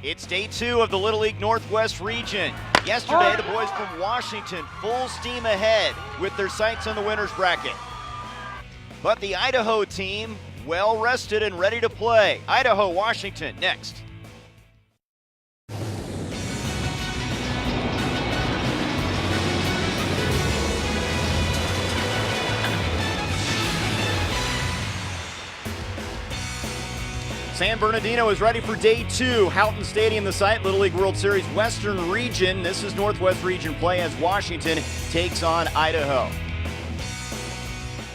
It's day 2 of the Little League Northwest region. Yesterday, the boys from Washington full steam ahead with their sights on the winner's bracket. But the Idaho team well rested and ready to play. Idaho, Washington, next. San Bernardino is ready for day 2. Houghton Stadium, the site, Little League World Series Western Region. This is Northwest Region play as Washington takes on Idaho.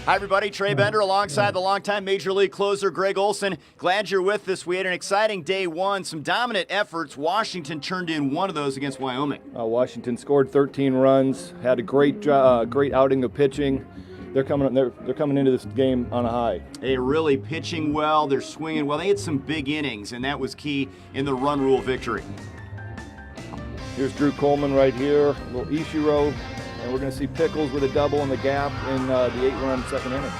Hi everybody, Trey Bender alongside the longtime Major League closer Greg Olson. Glad you're with us. We had an exciting day 1, some dominant efforts. Washington turned in one of those against Wyoming. Washington scored 13 runs, had a great outing of pitching. They're coming into this game on a high. They're really pitching well. They're swinging well. They had some big innings, and that was key in the run rule victory. Here's Drew Coleman right here, a little Ichiro, and we're going to see Pickles with a double in the gap in the 8-run second inning.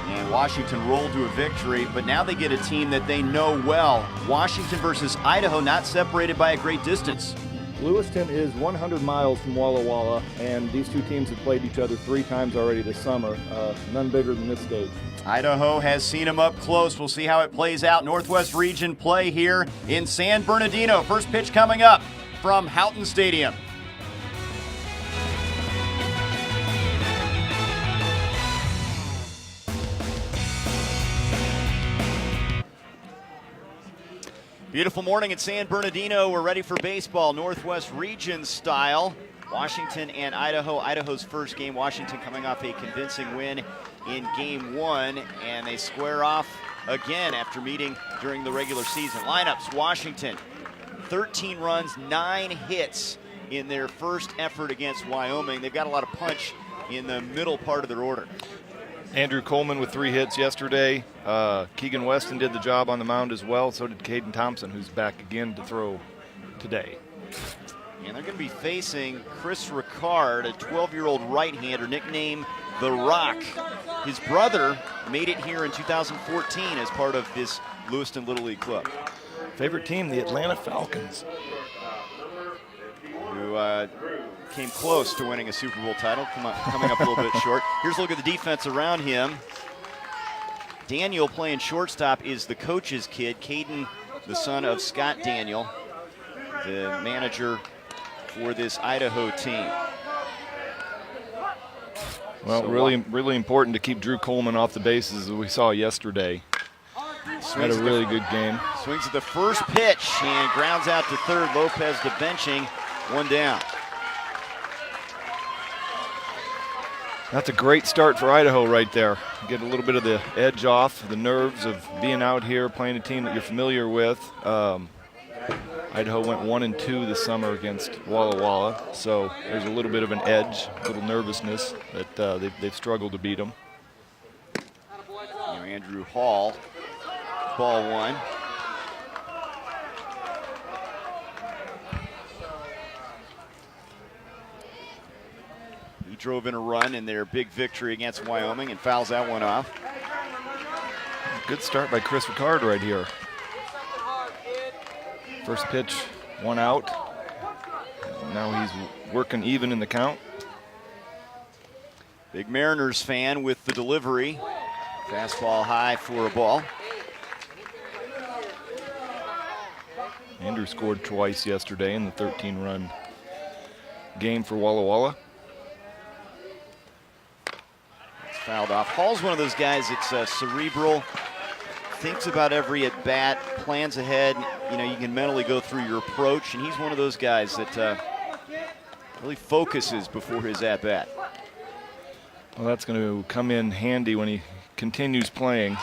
And Washington rolled to a victory, but now they get a team that they know well. Washington versus Idaho, not separated by a great distance. Lewiston is 100 miles from Walla, and these two teams have played each other 3 times already this summer. None bigger than this stage. Idaho has seen them up close. We'll see how it plays out. Northwest Region play here in San Bernardino. First pitch coming up from Houghton Stadium. Beautiful morning at San Bernardino. We're ready for baseball, Northwest Region style. Washington and Idaho. Idaho's first game. Washington coming off a convincing win in game 1, and they square off again after meeting during the regular season. Lineups, Washington, 13 runs, 9 hits in their first effort against Wyoming. They've got a lot of punch in the middle part of their order. Andrew Coleman with 3 hits yesterday. Keegan Weston did the job on the mound as well. So did Caden Thompson, who's back again to throw today. And they're going to be facing Chris Ricard, a 12-year-old right-hander nicknamed The Rock. His brother made it here in 2014 as part of this Lewiston Little League club. Favorite team, the Atlanta Falcons. Who came close to winning a Super Bowl title, coming up a little bit short. Here's a look at the defense around him. Daniel playing shortstop is the coach's kid, Caden, the son of Scott Daniel, the manager for this Idaho team. Well, so really important to keep Drew Coleman off the bases as we saw yesterday. Had a really good game. Swings at the first pitch and grounds out to third. Lopez to benching, 1 down. That's a great start for Idaho right there. Get a little bit of the edge off, the nerves of being out here, playing a team that you're familiar with. Idaho went 1-2 this summer against Walla, so there's a little bit of an edge, a little nervousness that they've struggled to beat them. Andrew Hall, ball 1. He drove in a run in their big victory against Wyoming and fouls that one off. Good start by Chris Ricard right here. First pitch, 1 out. Now he's working even in the count. Big Mariners fan with the delivery. Fastball high for a ball. Andrew scored twice yesterday in the 13-run game for Walla. It's fouled off. Hall's one of those guys that's cerebral, thinks about every at-bat, plans ahead. You know, you can mentally go through your approach, and he's one of those guys that really focuses before his at-bat. Well, that's going to come in handy when he continues playing.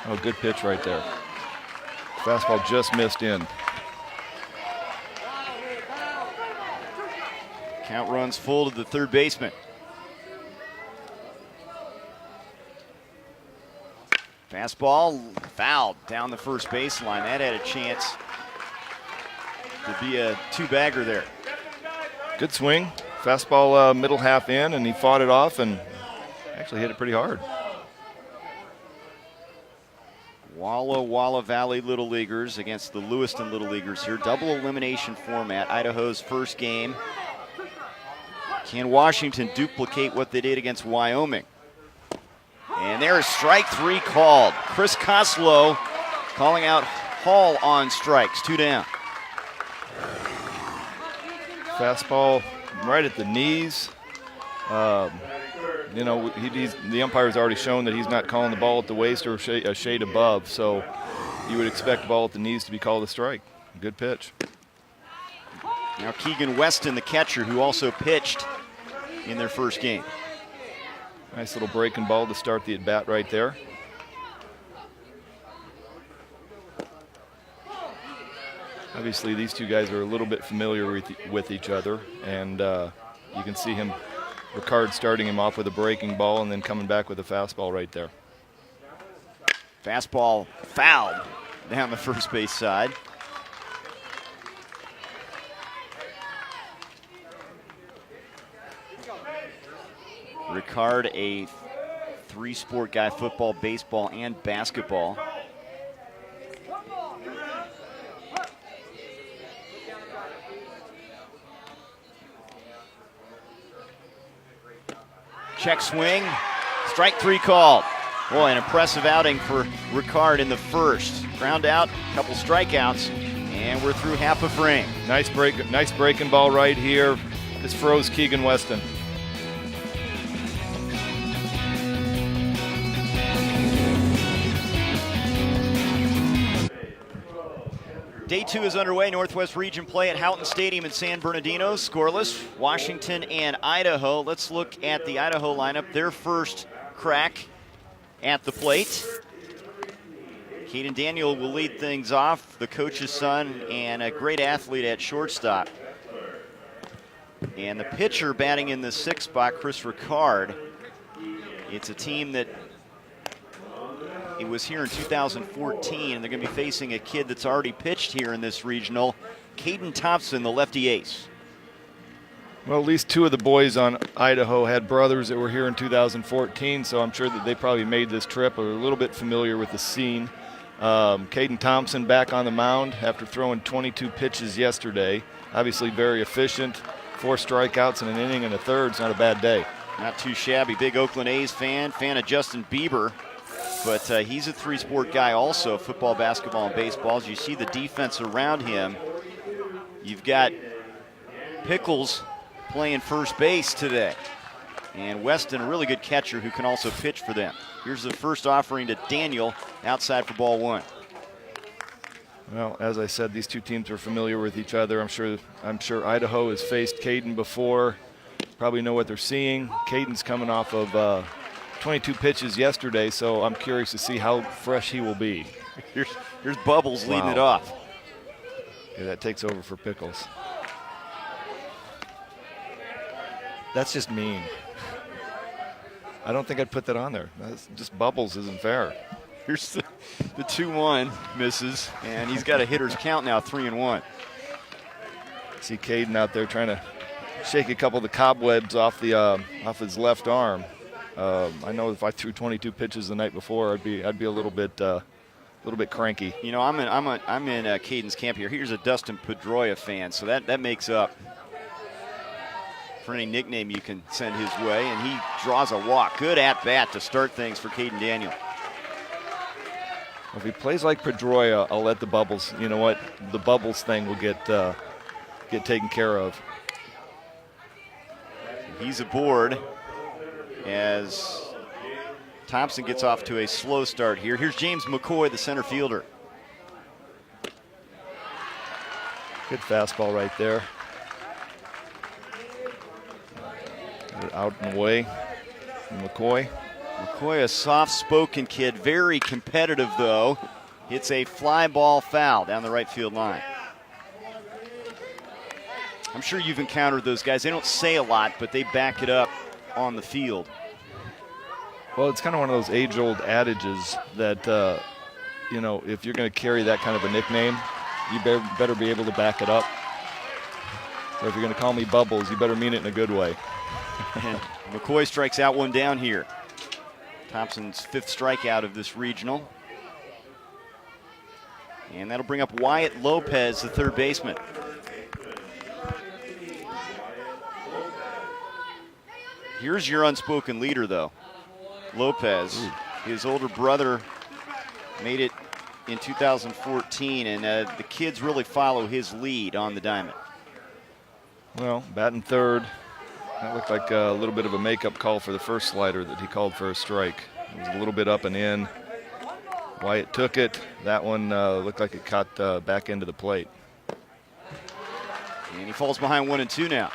Oh, good pitch right there. Fastball just missed in. Count runs full to the third baseman. Fastball fouled down the first baseline. That had a chance to be a 2-bagger there. Good swing. Fastball middle half in, and he fought it off and actually hit it pretty hard. Walla Valley Little Leaguers against the Lewiston Little Leaguers here. Double elimination format, Idaho's first game. Can Washington duplicate what they did against Wyoming? And there is strike 3 called. Chris Koslow calling out Hall on strikes, 2 down. Fastball right at the knees. You know, the umpire's already shown that he's not calling the ball at the waist or a shade above, so you would expect the ball at the knees to be called a strike. Good pitch. Now Keegan Weston, the catcher, who also pitched in their first game. Nice little breaking ball to start the at-bat right there. Obviously, these two guys are a little bit familiar with each other, and you can see him, Ricard, starting him off with a breaking ball and then coming back with a fastball right there. Fastball fouled down the first base side. Ricard, a 3-sport guy, football, baseball, and basketball. Check swing, strike 3 called. Boy, an impressive outing for Ricard in the first. Ground out, couple strikeouts, and we're through half a frame. Nice breaking ball right here. This froze Keegan Weston. Day 2 is underway. Northwest Region play at Houghton Stadium in San Bernardino. Scoreless, Washington and Idaho. Let's look at the Idaho lineup. Their first crack at the plate. Caden Daniel will lead things off, the coach's son and a great athlete at shortstop. And the pitcher batting in the 6th spot, Chris Ricard. It's a team that it was here in 2014, and they're going to be facing a kid that's already pitched here in this regional, Caden Thompson, the lefty ace. Well, at least 2 of the boys on Idaho had brothers that were here in 2014, so I'm sure that they probably made this trip or are a little bit familiar with the scene. Caden Thompson back on the mound after throwing 22 pitches yesterday. Obviously very efficient. 4 strikeouts in an inning and a third. It's not a bad day. Not too shabby. Big Oakland A's fan of Justin Bieber. But he's a 3-sport guy also, football, basketball, and baseball. As you see the defense around him, you've got Pickles playing first base today. And Weston, a really good catcher who can also pitch for them. Here's the first offering to Daniel, outside for ball 1. Well, as I said, these 2 teams are familiar with each other. I'm sure Idaho has faced Caden before. Probably know what they're seeing. Caden's coming off of 22 pitches yesterday, so I'm curious to see how fresh he will be. Here's Bubbles leading it off. Yeah, that takes over for Pickles. That's just mean. I don't think I'd put that on there. That's just Bubbles isn't fair. Here's the 2-1 misses, and he's got a hitter's count now, 3-1. See Caden out there trying to shake a couple of the cobwebs off off his left arm. I know if I threw 22 pitches the night before, I'd be a little bit cranky. You know, I'm in Caden's camp here. Here's a Dustin Pedroia fan, so that makes up for any nickname you can send his way, and he draws a walk. Good at bat to start things for Caden Daniel. If he plays like Pedroia, I'll let the Bubbles. You know what? The Bubbles thing will get taken care of. He's aboard as Thompson gets off to a slow start here. Here's James McCoy, the center fielder. Good fastball right there. Get it out and away from McCoy. McCoy, a soft-spoken kid, very competitive though. Hits a fly ball foul down the right field line. I'm sure you've encountered those guys. They don't say a lot, but they back it up on the field. Well, it's kind of one of those age-old adages that, you know, if you're going to carry that kind of a nickname, you better be able to back it up. So if you're going to call me Bubbles, you better mean it in a good way. And McCoy strikes out 1 down here. Thompson's 5th strikeout of this regional. And that'll bring up Wyatt Lopez, the third baseman. Here's your unspoken leader, though. Lopez. His older brother made it in 2014, and the kids really follow his lead on the diamond. Well, batting third. That looked like a little bit of a makeup call for the first slider that he called for a strike. It was a little bit up and in. Wyatt took it. That one looked like it caught back into the plate. And he falls behind 1-2 now.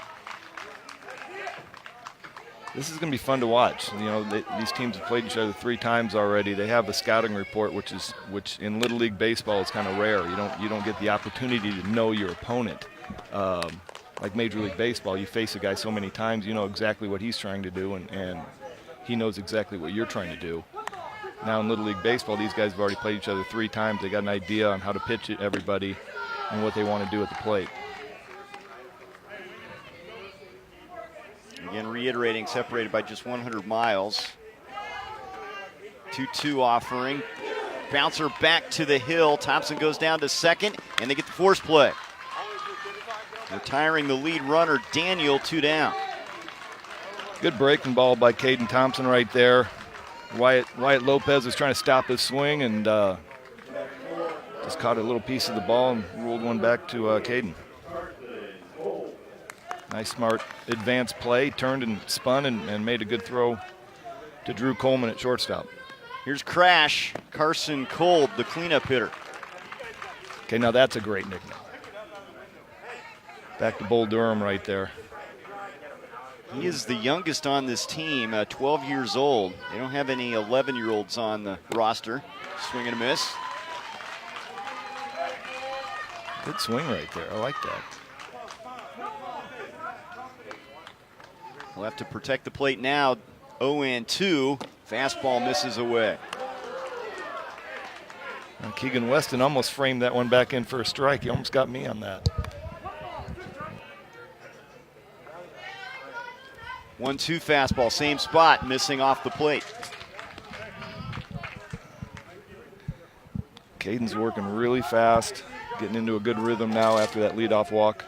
This is going to be fun to watch. You know, these teams have played each other 3 times already. They have a scouting report, which in Little League baseball is kind of rare. You don't get the opportunity to know your opponent. Like Major League Baseball, you face a guy so many times, you know exactly what he's trying to do, and he knows exactly what you're trying to do. Now in Little League Baseball, these guys have already played each other 3 times. They got an idea on how to pitch it, everybody, and what they want to do at the plate. Again, reiterating, separated by just 100 miles. 2-2 offering. Bouncer back to the hill. Thompson goes down to second, and they get the force play. Retiring the lead runner, Daniel, 2 down. Good breaking ball by Caden Thompson right there. Wyatt Lopez was trying to stop his swing and just caught a little piece of the ball and rolled one back to Caden. Nice, smart, advanced play. Turned and spun and made a good throw to Drew Coleman at shortstop. Here's Crash, Carson Kolb, the cleanup hitter. Okay, now that's a great nickname. Back to Bull Durham right there. He is the youngest on this team, 12 years old. They don't have any 11-year-olds on the roster. Swing and a miss. Good swing right there. I like that. We'll have to protect the plate now. 0-2. Fastball misses away. And Keegan Weston almost framed that one back in for a strike. He almost got me on that. 1-2 fastball, same spot, missing off the plate. Caden's working really fast, getting into a good rhythm now after that leadoff walk.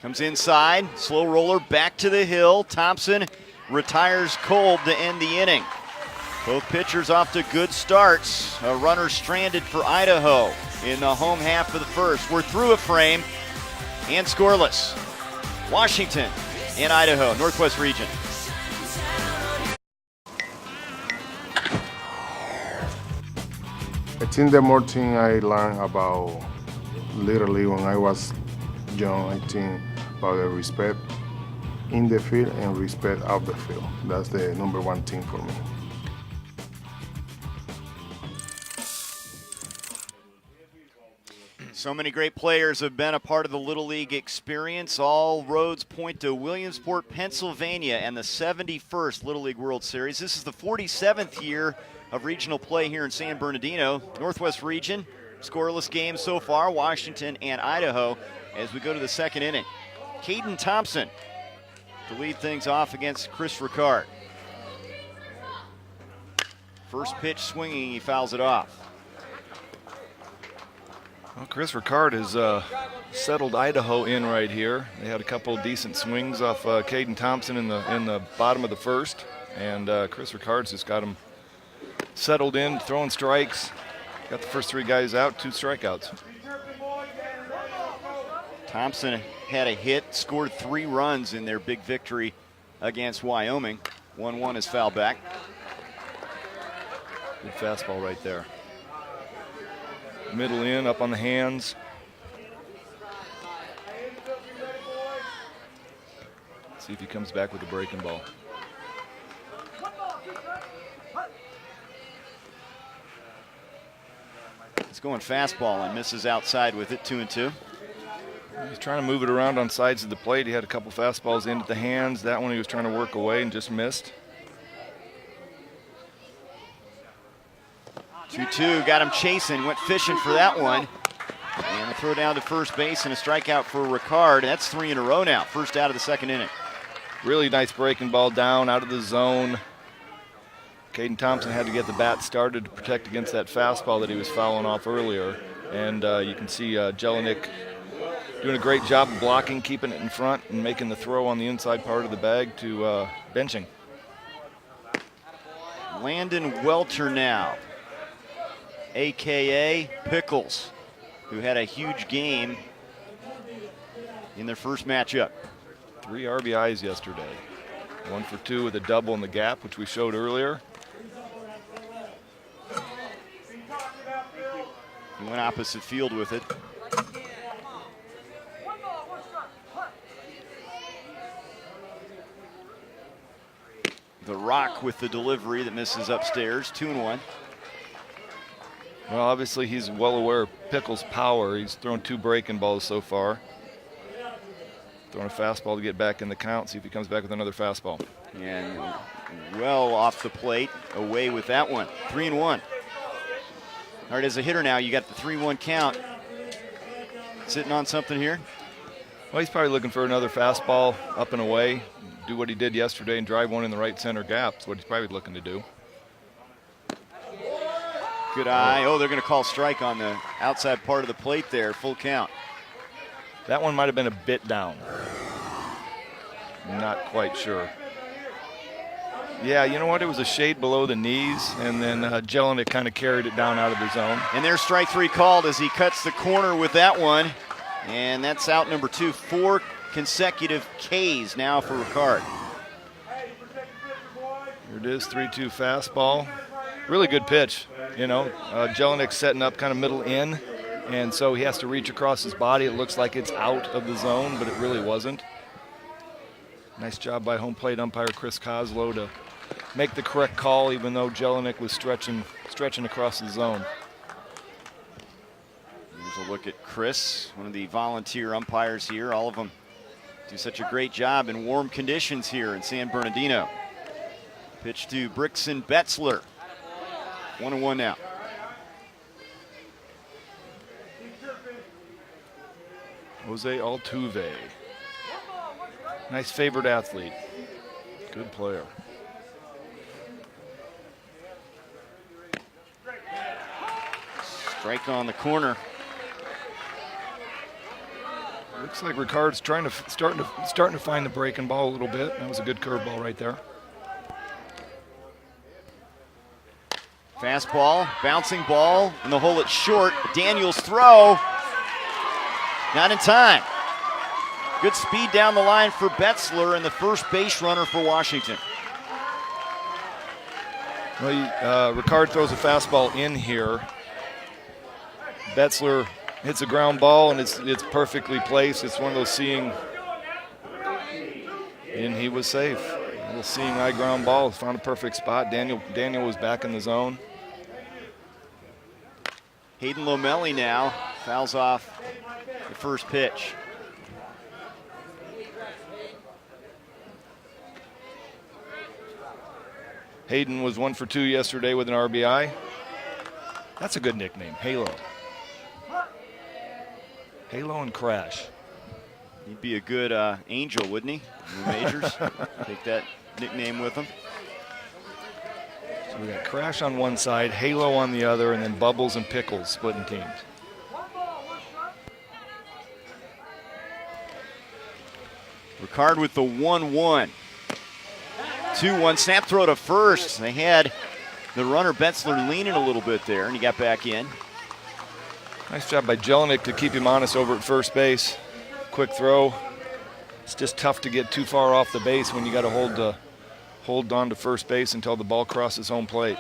Comes inside, slow roller back to the hill. Thompson retires Kolb to end the inning. Both pitchers off to good starts. A runner stranded for Idaho in the home half of the first. We're through a frame and scoreless. Washington and Idaho, Northwest region. I think the more thing I learned about literally when I was young, I think about the respect in the field and respect out the field. That's the number one thing for me. So many great players have been a part of the Little League experience. All roads point to Williamsport, Pennsylvania, and the 71st Little League World Series. This is the 47th year of regional play here in San Bernardino. Northwest region, scoreless games so far, Washington and Idaho, as we go to the second inning. Caden Thompson to lead things off against Chris Ricard. First pitch swinging, he fouls it off. Well, Chris Ricard has settled Idaho in right here. They had a couple decent swings off Caden Thompson in the bottom of the first, and Chris Ricard's just got him settled in, throwing strikes. Got the first 3 guys out, 2 strikeouts. Thompson had a hit, scored 3 runs in their big victory against Wyoming. 1-1 is foul back. Good fastball right there. Middle in, up on the hands. See if he comes back with a breaking ball. He's going fastball and misses outside with it, 2-2. He's trying to move it around on sides of the plate. He had a couple fastballs into the hands. That one he was trying to work away and just missed. 2-2, got him chasing, went fishing for that one. And a throw down to first base and a strikeout for Ricard. That's 3 in a row now, first out of the second inning. Really nice breaking ball down out of the zone. Caden Thompson had to get the bat started to protect against that fastball that he was fouling off earlier. And you can see Jelinek doing a great job of blocking, keeping it in front, and making the throw on the inside part of the bag to benching. Landon Welter now, a.k.a. Pickles, who had a huge game in their first matchup. 3 RBIs yesterday. 1 for 2 with a double in the gap, which we showed earlier. He went opposite field with it. The Rock with the delivery that misses upstairs, 2-1. Well, obviously he's well aware of Pickles' power. He's thrown 2 breaking balls so far. Throwing a fastball to get back in the count, see if he comes back with another fastball. And well off the plate, away with that one, 3-1. All right, as a hitter now, you got the 3-1 count. Sitting on something here? Well, he's probably looking for another fastball up and away, do what he did yesterday and drive one in the right center gap. That's what he's probably looking to do. Good eye. Oh, they're going to call strike on the outside part of the plate there, full count. That one might have been a bit down. Not quite sure. Yeah, you know what? It was a shade below the knees, and then Jelinek kind of carried it down out of the zone. And there's strike 3 called as he cuts the corner with that one. And that's out number 2. 4 consecutive Ks now for Ricard. Here it is, 3-2 fastball. Really good pitch, you know. Jelinek setting up kind of middle in, and so he has to reach across his body. It looks like it's out of the zone, but it really wasn't. Nice job by home plate umpire Chris Koslow to make the correct call, even though Jelinek was stretching across the zone. Here's a look at Chris, one of the volunteer umpires here. All of them do such a great job in warm conditions here in San Bernardino. Pitch to Brixton Betzler. 1-1 now. Jose Altuve. Nice favored athlete. Good player. Strike on the corner. Looks like Ricard's starting to find the breaking ball a little bit. That was a good curveball right there. Fastball, bouncing ball, in the hole it's short. Daniels throw, not in time. Good speed down the line for Betzler and the first base runner for Washington. Well, Ricard throws a fastball in here. Betzler hits a ground ball, and it's perfectly placed. It's one of those seeing, and he was safe. A little seeing eye ground ball, found a perfect spot. Daniel was back in the zone. Hayden Lomelli now fouls off the first pitch. Hayden was 1 for 2 yesterday with an RBI. That's a good nickname, Halo. Halo and Crash. He'd be a good angel, wouldn't he? In the majors. Take that nickname with him. So we got Crash on one side, Halo on the other, and then Bubbles and Pickles splitting teams. Ricard with the 1-1. 2-1 snap throw to first. They had the runner Betzler leaning a little bit there, and he got back in. Nice job by Jelinek to keep him honest over at first base. Quick throw. It's just tough to get too far off the base when you got to hold on to first base until the ball crosses home plate.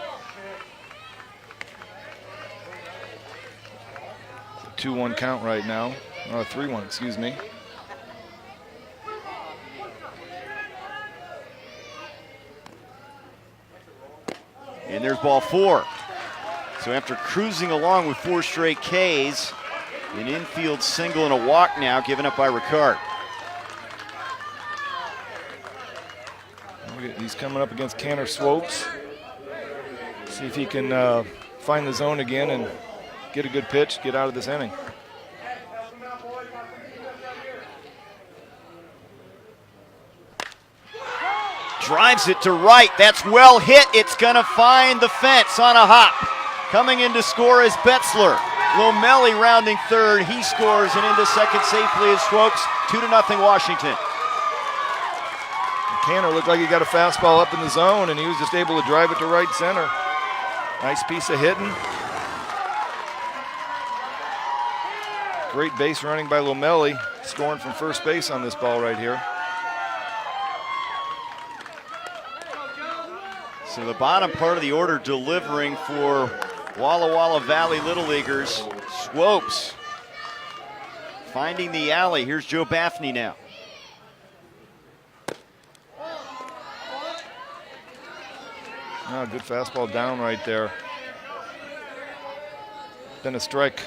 2-1 count right now. 3-1, excuse me. And there's ball 4. So after cruising along with 4 straight Ks, an infield single and a walk now given up by Ricard. He's coming up against Canner Swopes. See if he can find the zone again and get a good pitch, get out of this inning. Drives it to right. That's well hit. It's going to find the fence on a hop. Coming in to score is Betzler. Lomelli rounding third. He scores and into second safely as Swopes. 2-0 Washington. Canner looked like he got a fastball up in the zone, and he was just able to drive it to right center. Nice piece of hitting. Great base running by Lomelli, scoring from first base on this ball right here. So the bottom part of the order delivering for Walla Walla Valley Little Leaguers. Swopes finding the alley. Here's Joe Baffney now. Oh, good fastball down right there. Been a strike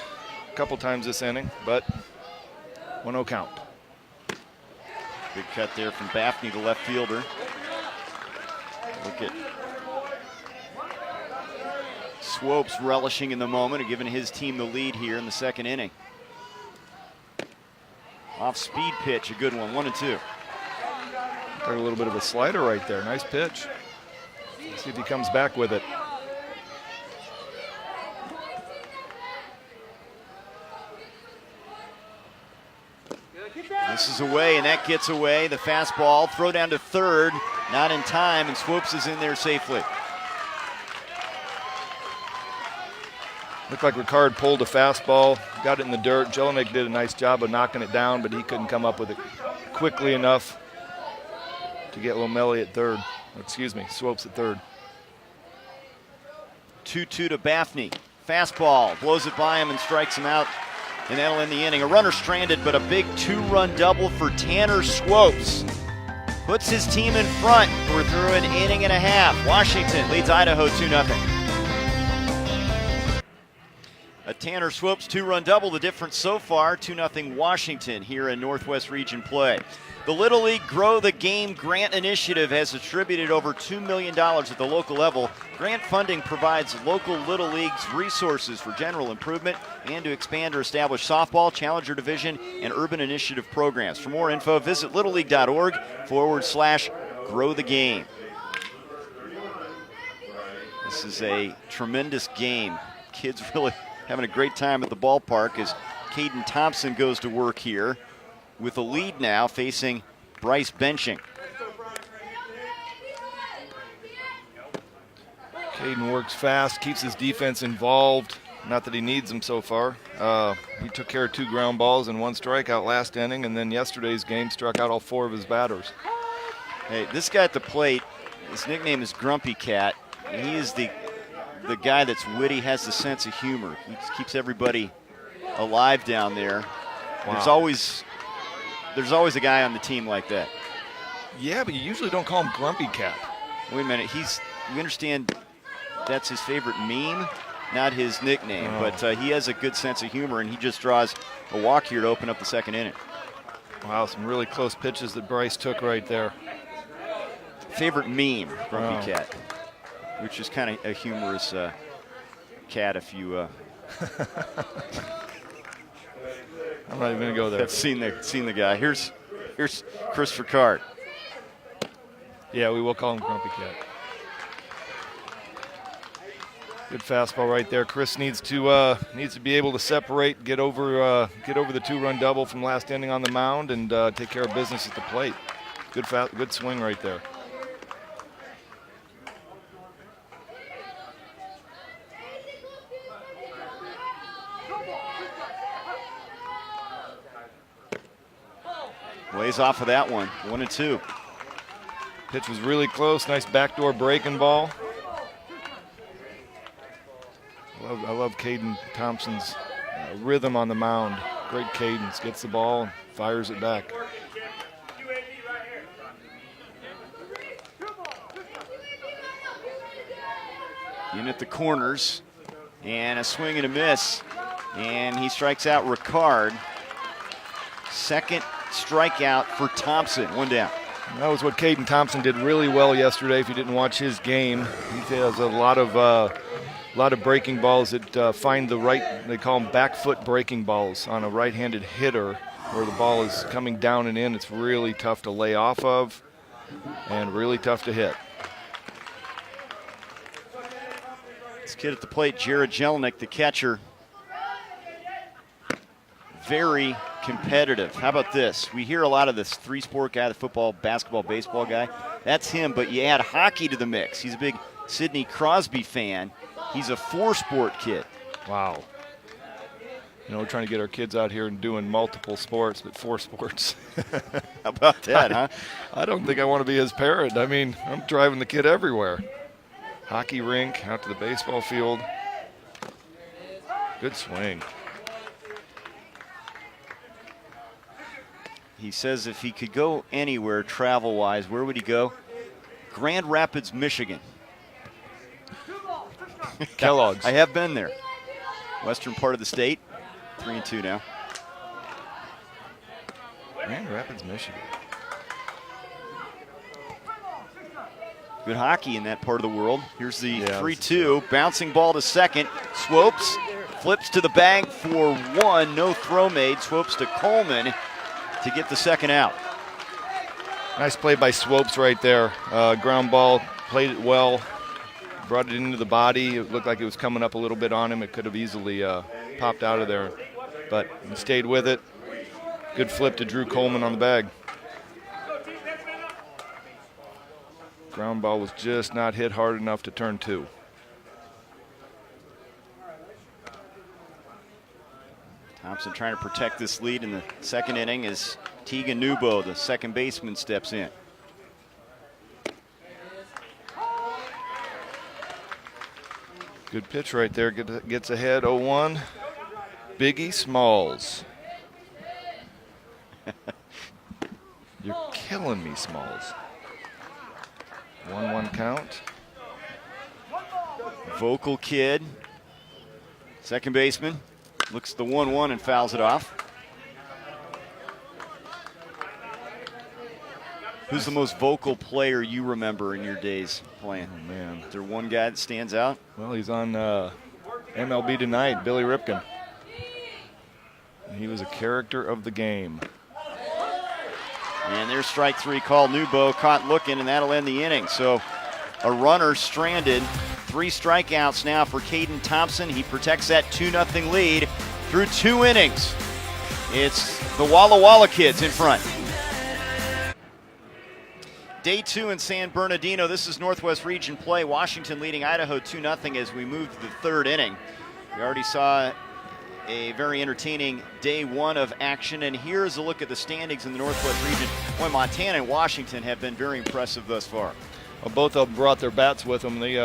a couple times this inning, but 1-0 count. Big cut there from Baffney, the left fielder. Look at Swopes relishing in the moment and giving his team the lead here in the second inning. Off speed pitch, a good one, 1-2. Got a little bit of a slider right there. Nice pitch. Let's see if he comes back with it. This is away, and that gets away. The fastball, throw down to third, not in time, and Swopes is in there safely. Looked like Ricard pulled a fastball, got it in the dirt. Jelinek did a nice job of knocking it down, but he couldn't come up with it quickly enough to get Lomelli at third. Excuse me, Swopes at third. 2-2 to Baffney. Fastball, blows it by him and strikes him out, and that'll end the inning. A runner stranded, but a big two-run double for Tanner Swopes. Puts his team in front. We're through an inning and a half. Washington leads Idaho 2-0. A Tanner Swopes two-run double, the difference so far, 2-0 Washington here in Northwest Region play. The Little League Grow the Game Grant Initiative has attributed over $2 million at the local level. Grant funding provides local Little Leagues resources for general improvement and to expand or establish softball, challenger division, and urban initiative programs. For more info, visit littleleague.org/grow the game. This is a tremendous game. Kids really having a great time at the ballpark as Caden Thompson goes to work here with a lead now facing Bryce Benching. Caden works fast, keeps his defense involved. Not that he needs them so far. He took care of 2 ground balls and 1 strikeout last inning, and then yesterday's game struck out all 4 of his batters. Hey, this guy at the plate, his nickname is Grumpy Cat. He is the guy that's witty, has the sense of humor. He just keeps everybody alive down there. Wow. There's always a guy on the team like that. Yeah, but you usually don't call him Grumpy Cat. Wait a minute, we understand that's his favorite meme, not his nickname, but he has a good sense of humor, and he just draws a walk here to open up the second inning. Wow, some really close pitches that Bryce took right there. Favorite meme, Grumpy Cat, which is kind of a humorous cat if you... I'm not even going to go there. I've seen the guy. Here's Chris Ricard. Yeah, we will call him Grumpy Cat. Good fastball right there. Chris needs to be able to separate, get over the 2-run double from last inning on the mound, and take care of business at the plate. Good swing right there. Ways off of that one, 1-2. Pitch was really close. Nice backdoor breaking ball. I love Caden Thompson's rhythm on the mound. Great cadence. Gets the ball and fires it back. In at the corners, and a swing and a miss, and he strikes out Ricard. Second strikeout for Thompson, 1 down. That was what Caden Thompson did really well yesterday. If you didn't watch his game, he has a lot of breaking balls that find the right. They call them back foot breaking balls on a right-handed hitter, where the ball is coming down and in. It's really tough to lay off of. and really tough to hit. This kid at the plate, Jared Jelinek, the catcher, very competitive. How about this? We hear a lot of this three-sport guy, the football, basketball, baseball guy. That's him, but you add hockey to the mix. He's a big Sidney Crosby fan. He's a four-sport kid. Wow. You know, we're trying to get our kids out here and doing multiple sports, but 4 sports. How about that, huh? I don't think I want to be his parent. I mean, I'm driving the kid everywhere. Hockey rink, out to the baseball field. Good swing. He says if he could go anywhere travel-wise, where would he go? Grand Rapids, Michigan. Kellogg's. I have been there. Western part of the state. 3-2 now. Grand Rapids, Michigan. Good hockey in that part of the world. Here's the 3-2. Bouncing ball to second. Swopes flips to the bag for 1. No throw made. Swopes to Coleman to get the second out. Nice play by Swopes right there. Ground ball, played it well, brought it into the body. It looked like it was coming up a little bit on him. It could have easily popped out of there, but he stayed with it. Good flip to Drew Coleman on the bag. Ground ball was just not hit hard enough to turn 2. Thompson trying to protect this lead in the second inning as Tegan Nubo, the second baseman, steps in. Good pitch right there, gets ahead 0-1. Biggie Smalls. You're killing me, Smalls. 1-1 count. Vocal kid, second baseman, looks at the 1-1 and fouls it off. Who's the most vocal player you remember in your days playing? Oh, man. Is there one guy that stands out? Well, he's on MLB Tonight, Billy Ripken. He was a character of the game. And there's strike 3 call. Nubo caught looking, and that'll end the inning. So a runner stranded. 3 strikeouts now for Caden Thompson. He protects that 2-0 lead through 2 innings. It's the Walla Walla kids in front. Day 2 in San Bernardino. This is Northwest Region play. Washington leading Idaho 2-0 as we move to the 3rd inning. We already saw a very entertaining day 1 of action, and here's a look at the standings in the Northwest region. Boy, Montana and Washington have been very impressive thus far. Well, both of them brought their bats with them. They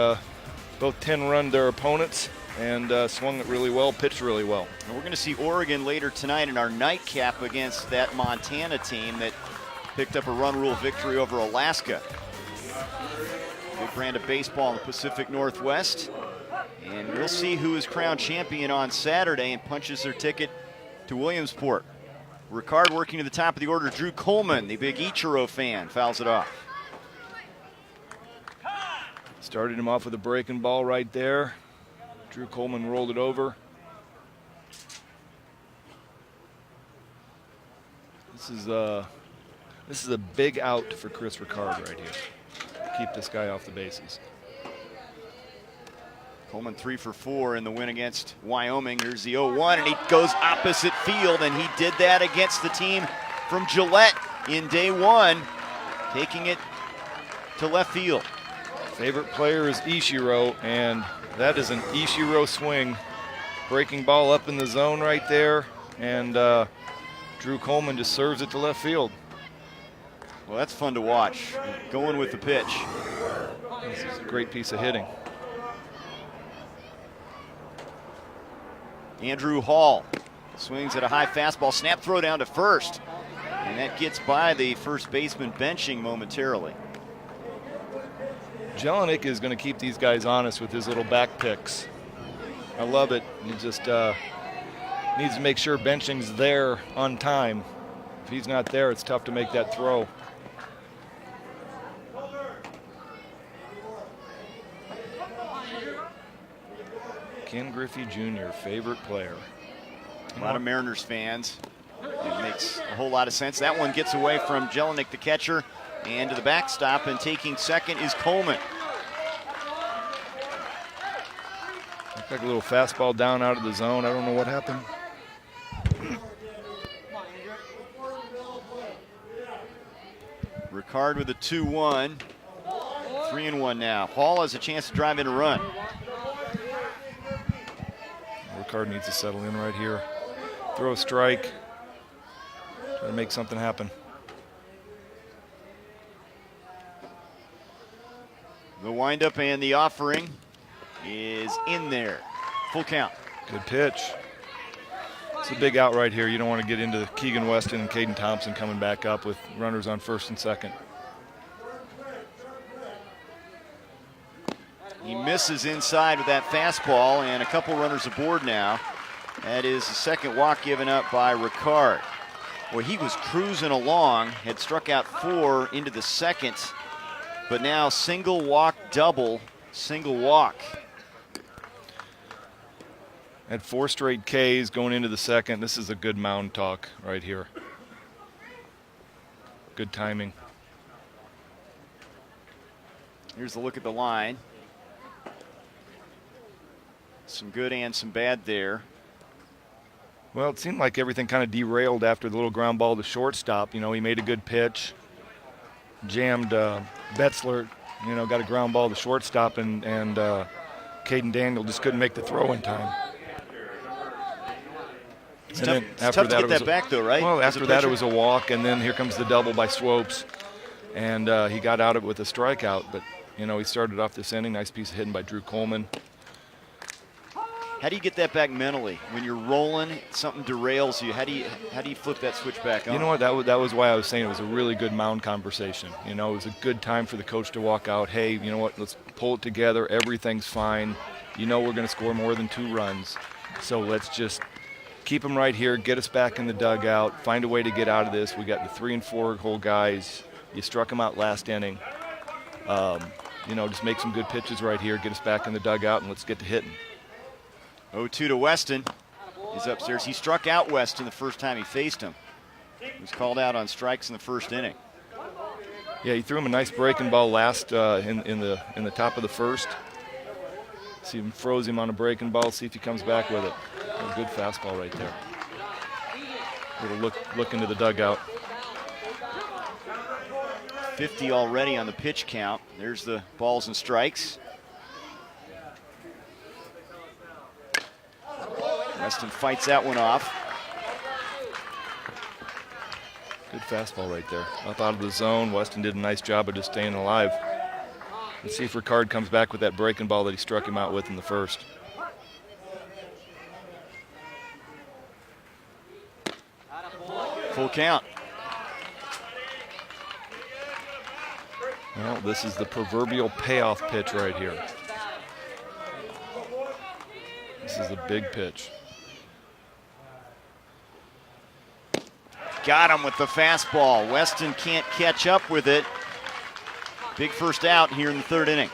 both 10-run their opponents and swung it really well, pitched really well. And we're going to see Oregon later tonight in our nightcap against that Montana team that picked up a run rule victory over Alaska. Big brand of baseball in the Pacific Northwest. And we'll see who is crowned champion on Saturday and punches their ticket to Williamsport. Ricard working to the top of the order. Drew Coleman, the big Ichiro fan, fouls it off. Started him off with a breaking ball right there. Drew Coleman rolled it over. This is a big out for Chris Ricard right here. Keep this guy off the bases. Coleman 3 for 4 in the win against Wyoming. Here's the 0-1, and he goes opposite field, and he did that against the team from Gillette in day 1, taking it to left field. Favorite player is Ishiro, and that is an Ishiro swing. Breaking ball up in the zone right there, and Drew Coleman just serves it to left field. Well, that's fun to watch, going with the pitch. This is a great piece of hitting. Andrew Hall swings at a high fastball, snap throw down to first. And that gets by the first baseman benching momentarily. Jelinek is going to keep these guys honest with his little back picks. I love it. He just needs to make sure benching's there on time. If he's not there, it's tough to make that throw. Ken Griffey Jr., favorite player. A lot of Mariners fans. It makes a whole lot of sense. That one gets away from Jelinek, the catcher. And to the backstop, and taking second is Coleman. Looked like a little fastball down out of the zone. I don't know what happened. Ricard with a 2-1. 3-1 now. Hall has a chance to drive in a run. Ricard needs to settle in right here. Throw a strike. Try to make something happen. The windup and the offering is in there. Full count. Good pitch. It's a big out right here. You don't want to get into Keegan Weston and Caden Thompson coming back up with runners on first and second. He misses inside with that fastball, and a couple runners aboard now. That is the second walk given up by Ricard. Well, he was cruising along, had struck out 4 into the second, but now single walk, double, single walk. Had 4 straight Ks going into the second. This is a good mound talk right here. Good timing. Here's a look at the line. Some good and some bad there. Well, it seemed like everything kind of derailed after the little ground ball to shortstop. You know, he made a good pitch, jammed Betzler, you know, got a ground ball to shortstop, and Caden Daniel just couldn't make the throw in time. It's tough to get that back, though, right? Well, after that it was a walk, and then here comes the double by Swopes, and he got out of it with a strikeout. But, you know, he started off this inning. Nice piece of hitting by Drew Coleman. How do you get that back mentally? When you're rolling, something derails you. How do you flip that switch back on? You know what? That was why I was saying it was a really good mound conversation. You know, it was a good time for the coach to walk out. Hey, you know what? Let's pull it together. Everything's fine. You know we're going to score more than 2 runs. So let's just keep them right here, get us back in the dugout, find a way to get out of this. We got the 3 and 4 hole guys. You struck them out last inning. You know, just make some good pitches right here, get us back in the dugout, and let's get to hitting. 0-2 to Weston. He's upstairs. He struck out Weston the first time he faced him. He was called out on strikes in the first inning. Yeah, he threw him a nice breaking ball last in the top of the first. See him, froze him on a breaking ball, see if he comes back with it. A good fastball right there. Little look into the dugout. 50 already on the pitch count. There's the balls and strikes. Weston fights that one off. Good fastball right there. Up out of the zone. Weston did a nice job of just staying alive. Let's see if Ricard comes back with that breaking ball that he struck him out with in the first. Full count. Well, this is the proverbial payoff pitch right here. This is a big pitch. Got him with the fastball. Weston can't catch up with it. Big first out here in the 3rd inning.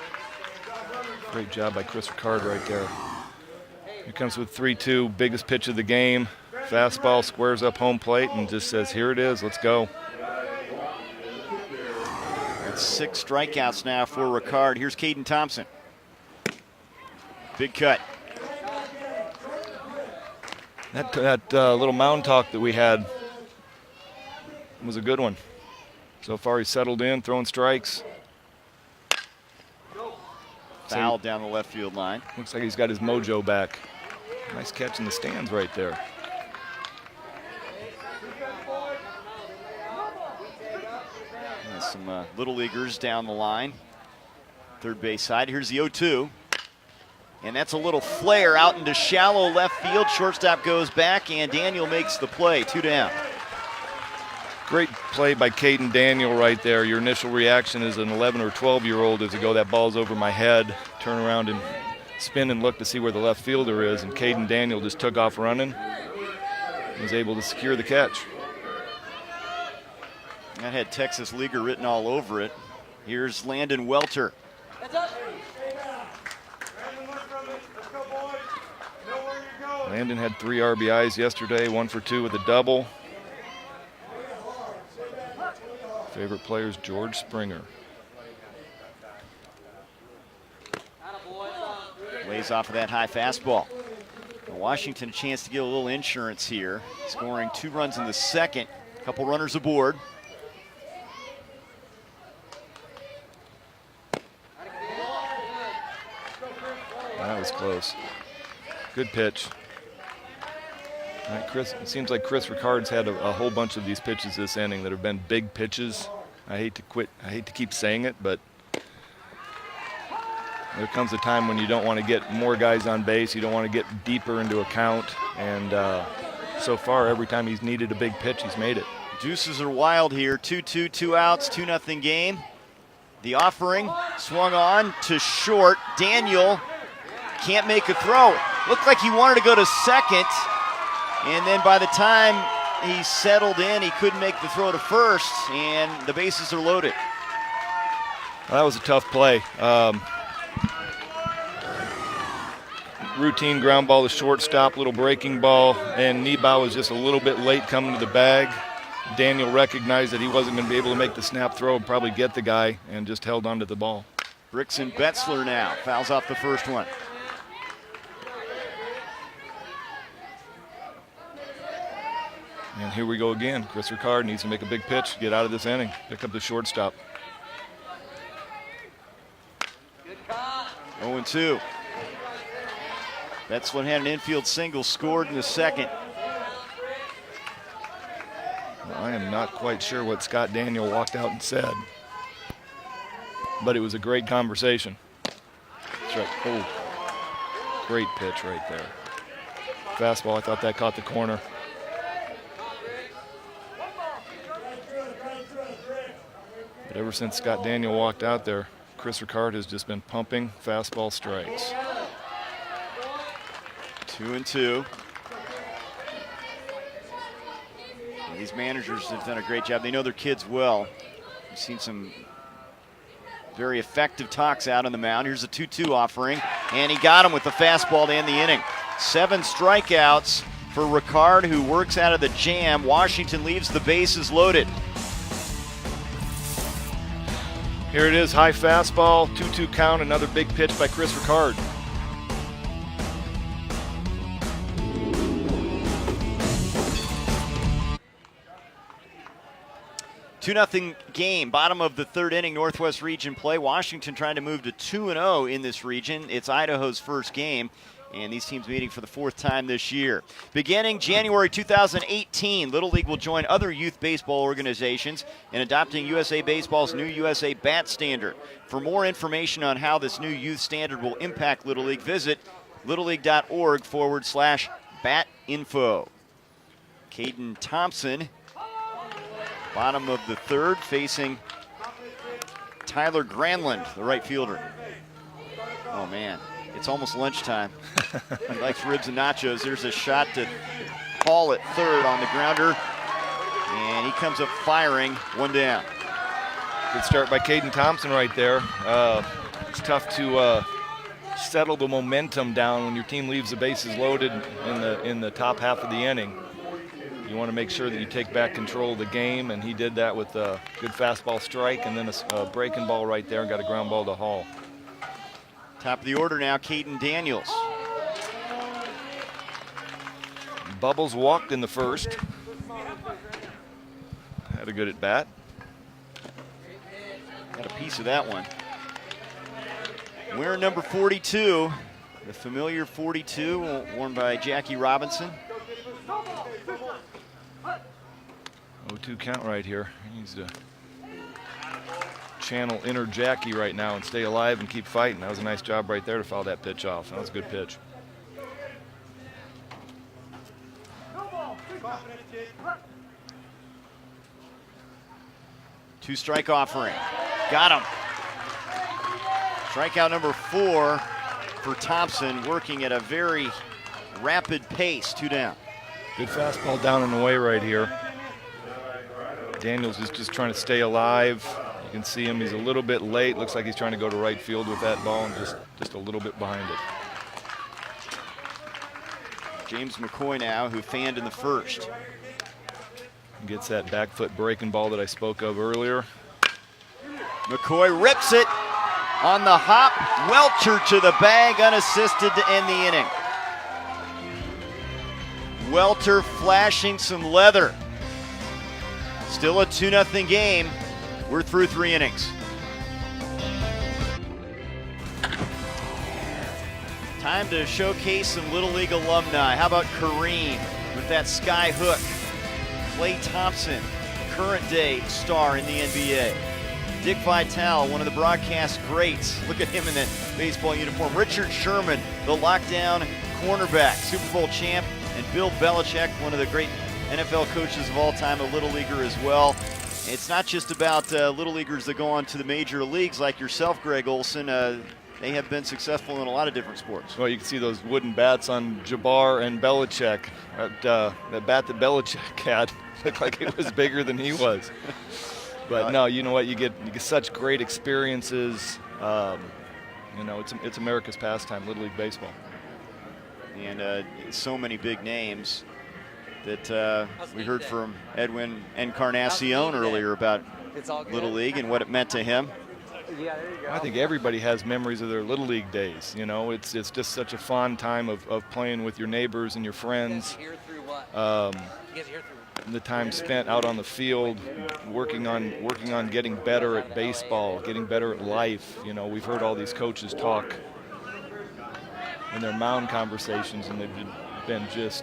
Great job by Chris Ricard right there. He comes with 3-2, biggest pitch of the game. Fastball, squares up home plate, and just says, here it is, let's go. That's 6 strikeouts now for Ricard. Here's Caden Thompson. Big cut. That little mound talk that we had was a good one. So far he's settled in, throwing strikes. Foul down the left field line. Looks like he's got his mojo back. Nice catch in the stands right there. And some little leaguers down the line. Third base side. Here's the 0-2. And that's a little flare out into shallow left field. Shortstop goes back, and Daniel makes the play. 2 down. Great play by Caden Daniel right there. Your initial reaction as an 11 or 12-year-old is to go, that ball's over my head, turn around and spin and look to see where the left fielder is. And Caden Daniel just took off running and was able to secure the catch. That had Texas Leaguer written all over it. Here's Landon Welter. Landon had 3 RBIs yesterday, 1 for 2 with a double. favorite player is George Springer. Lays off of that high fastball. Washington a chance to get a little insurance here, scoring 2 runs in the second. A couple runners aboard. That was close. Good pitch. All right, Chris, it seems like Chris Ricard's had a whole bunch of these pitches this inning that have been big pitches. I hate to keep saying it, but there comes a time when you don't want to get more guys on base. You don't want to get deeper into a count. And so far, every time he's needed a big pitch, he's made it. Deuces are wild here. 2-2, 2 outs, 2-0 game. The offering swung on to short. Daniel can't make a throw. Looked like he wanted to go to second. And then by the time he settled in, he couldn't make the throw to first. And the bases are loaded. Well, that was a tough play. Routine ground ball to shortstop, little breaking ball, and Niebau was just a little bit late coming to the bag. Daniel recognized that he wasn't going to be able to make the snap throw and probably get the guy, and just held on to the ball. Brickson Betzler now fouls off the first one. And here we go again. Chris Ricard needs to make a big pitch, get out of this inning, pick up the shortstop. 0-2. Betzler had an infield single, scored in the second. Well, I am not quite sure what Scott Daniel walked out and said, but it was a great conversation. That's right. Oh, great pitch right there. Fastball, I thought that caught the corner. But ever since Scott Daniel walked out there, Chris Ricard has just been pumping fastball strikes. 2-2. These managers have done a great job. They know their kids well. We've seen some very effective talks out on the mound. Here's a 2-2 offering, and he got him with the fastball to end the inning. 7 strikeouts for Ricard, who works out of the jam. Washington leaves the bases loaded. Here it is, high fastball, 2-2 count, another big pitch by Chris Ricard. Two-0 game, bottom of the third inning, Northwest Region play. Washington trying to move to 2-0 in this region. It's Idaho's first game, and these teams meeting for the 4th time this year. Beginning January 2018, Little League will join other youth baseball organizations in adopting USA Baseball's new USA Bat Standard. For more information on how this new youth standard will impact Little League, visit littleleague.org/batinfo. Caden Thompson, bottom of the third, facing Tyler Granlund, the right fielder. Oh, man. It's almost lunchtime. He likes ribs and nachos. There's a shot to Hall at third on the grounder. And he comes up firing, 1 down. Good start by Caden Thompson right there. It's tough to settle the momentum down when your team leaves the bases loaded in the top half of the inning. You want to make sure that you take back control of the game, and he did that with a good fastball strike and then a breaking ball right there and got a ground ball to Hall. Top of the order now, Caden Daniels. Bubbles walked in the first. Had a good at bat. Got a piece of that one. Wearing number 42, the familiar 42, worn by Jackie Robinson. 0-2 count right here. He needs to channel inner Jackie right now and stay alive and keep fighting. That was a nice job right there to foul that pitch off. That was a good pitch. Two-strike offering. Got him. Strikeout number 4 for Thompson, working at a very rapid pace. 2 down. Good fastball down and away right here. Daniels is just trying to stay alive. You can see him, he's a little bit late. Looks like he's trying to go to right field with that ball and just a little bit behind it. James McCoy now, who fanned in the first. Gets that back foot breaking ball that I spoke of earlier. McCoy rips it on the hop. Welcher to the bag, unassisted to end the inning. Welter flashing some leather. Still a 2-0 game. We're through 3 innings. Time to showcase some Little League alumni. How about Kareem with that sky hook? Klay Thompson, current day star in the NBA. Dick Vitale, one of the broadcast greats. Look at him in that baseball uniform. Richard Sherman, the lockdown cornerback, Super Bowl champ. And Bill Belichick, one of the great NFL coaches of all time, a Little Leaguer as well. It's not just about Little Leaguers that go on to the major leagues like yourself, Greg Olson. They have been successful in a lot of different sports. Well, you can see those wooden bats on Jabbar and Belichick. That bat that Belichick had looked like it was bigger than he was. But no, you know what? You get such great experiences. You know, it's America's pastime, Little League baseball. And so many big names that we heard from Edwin Encarnacion earlier about Little League and what it meant to him. Yeah, there you go. I think everybody has memories of their Little League days. You know, it's just such a fun time of playing with your neighbors and your friends. The time spent out on the field, working on getting better at baseball, getting better at life. You know, we've heard all these coaches talk in their mound conversations, and they've been just,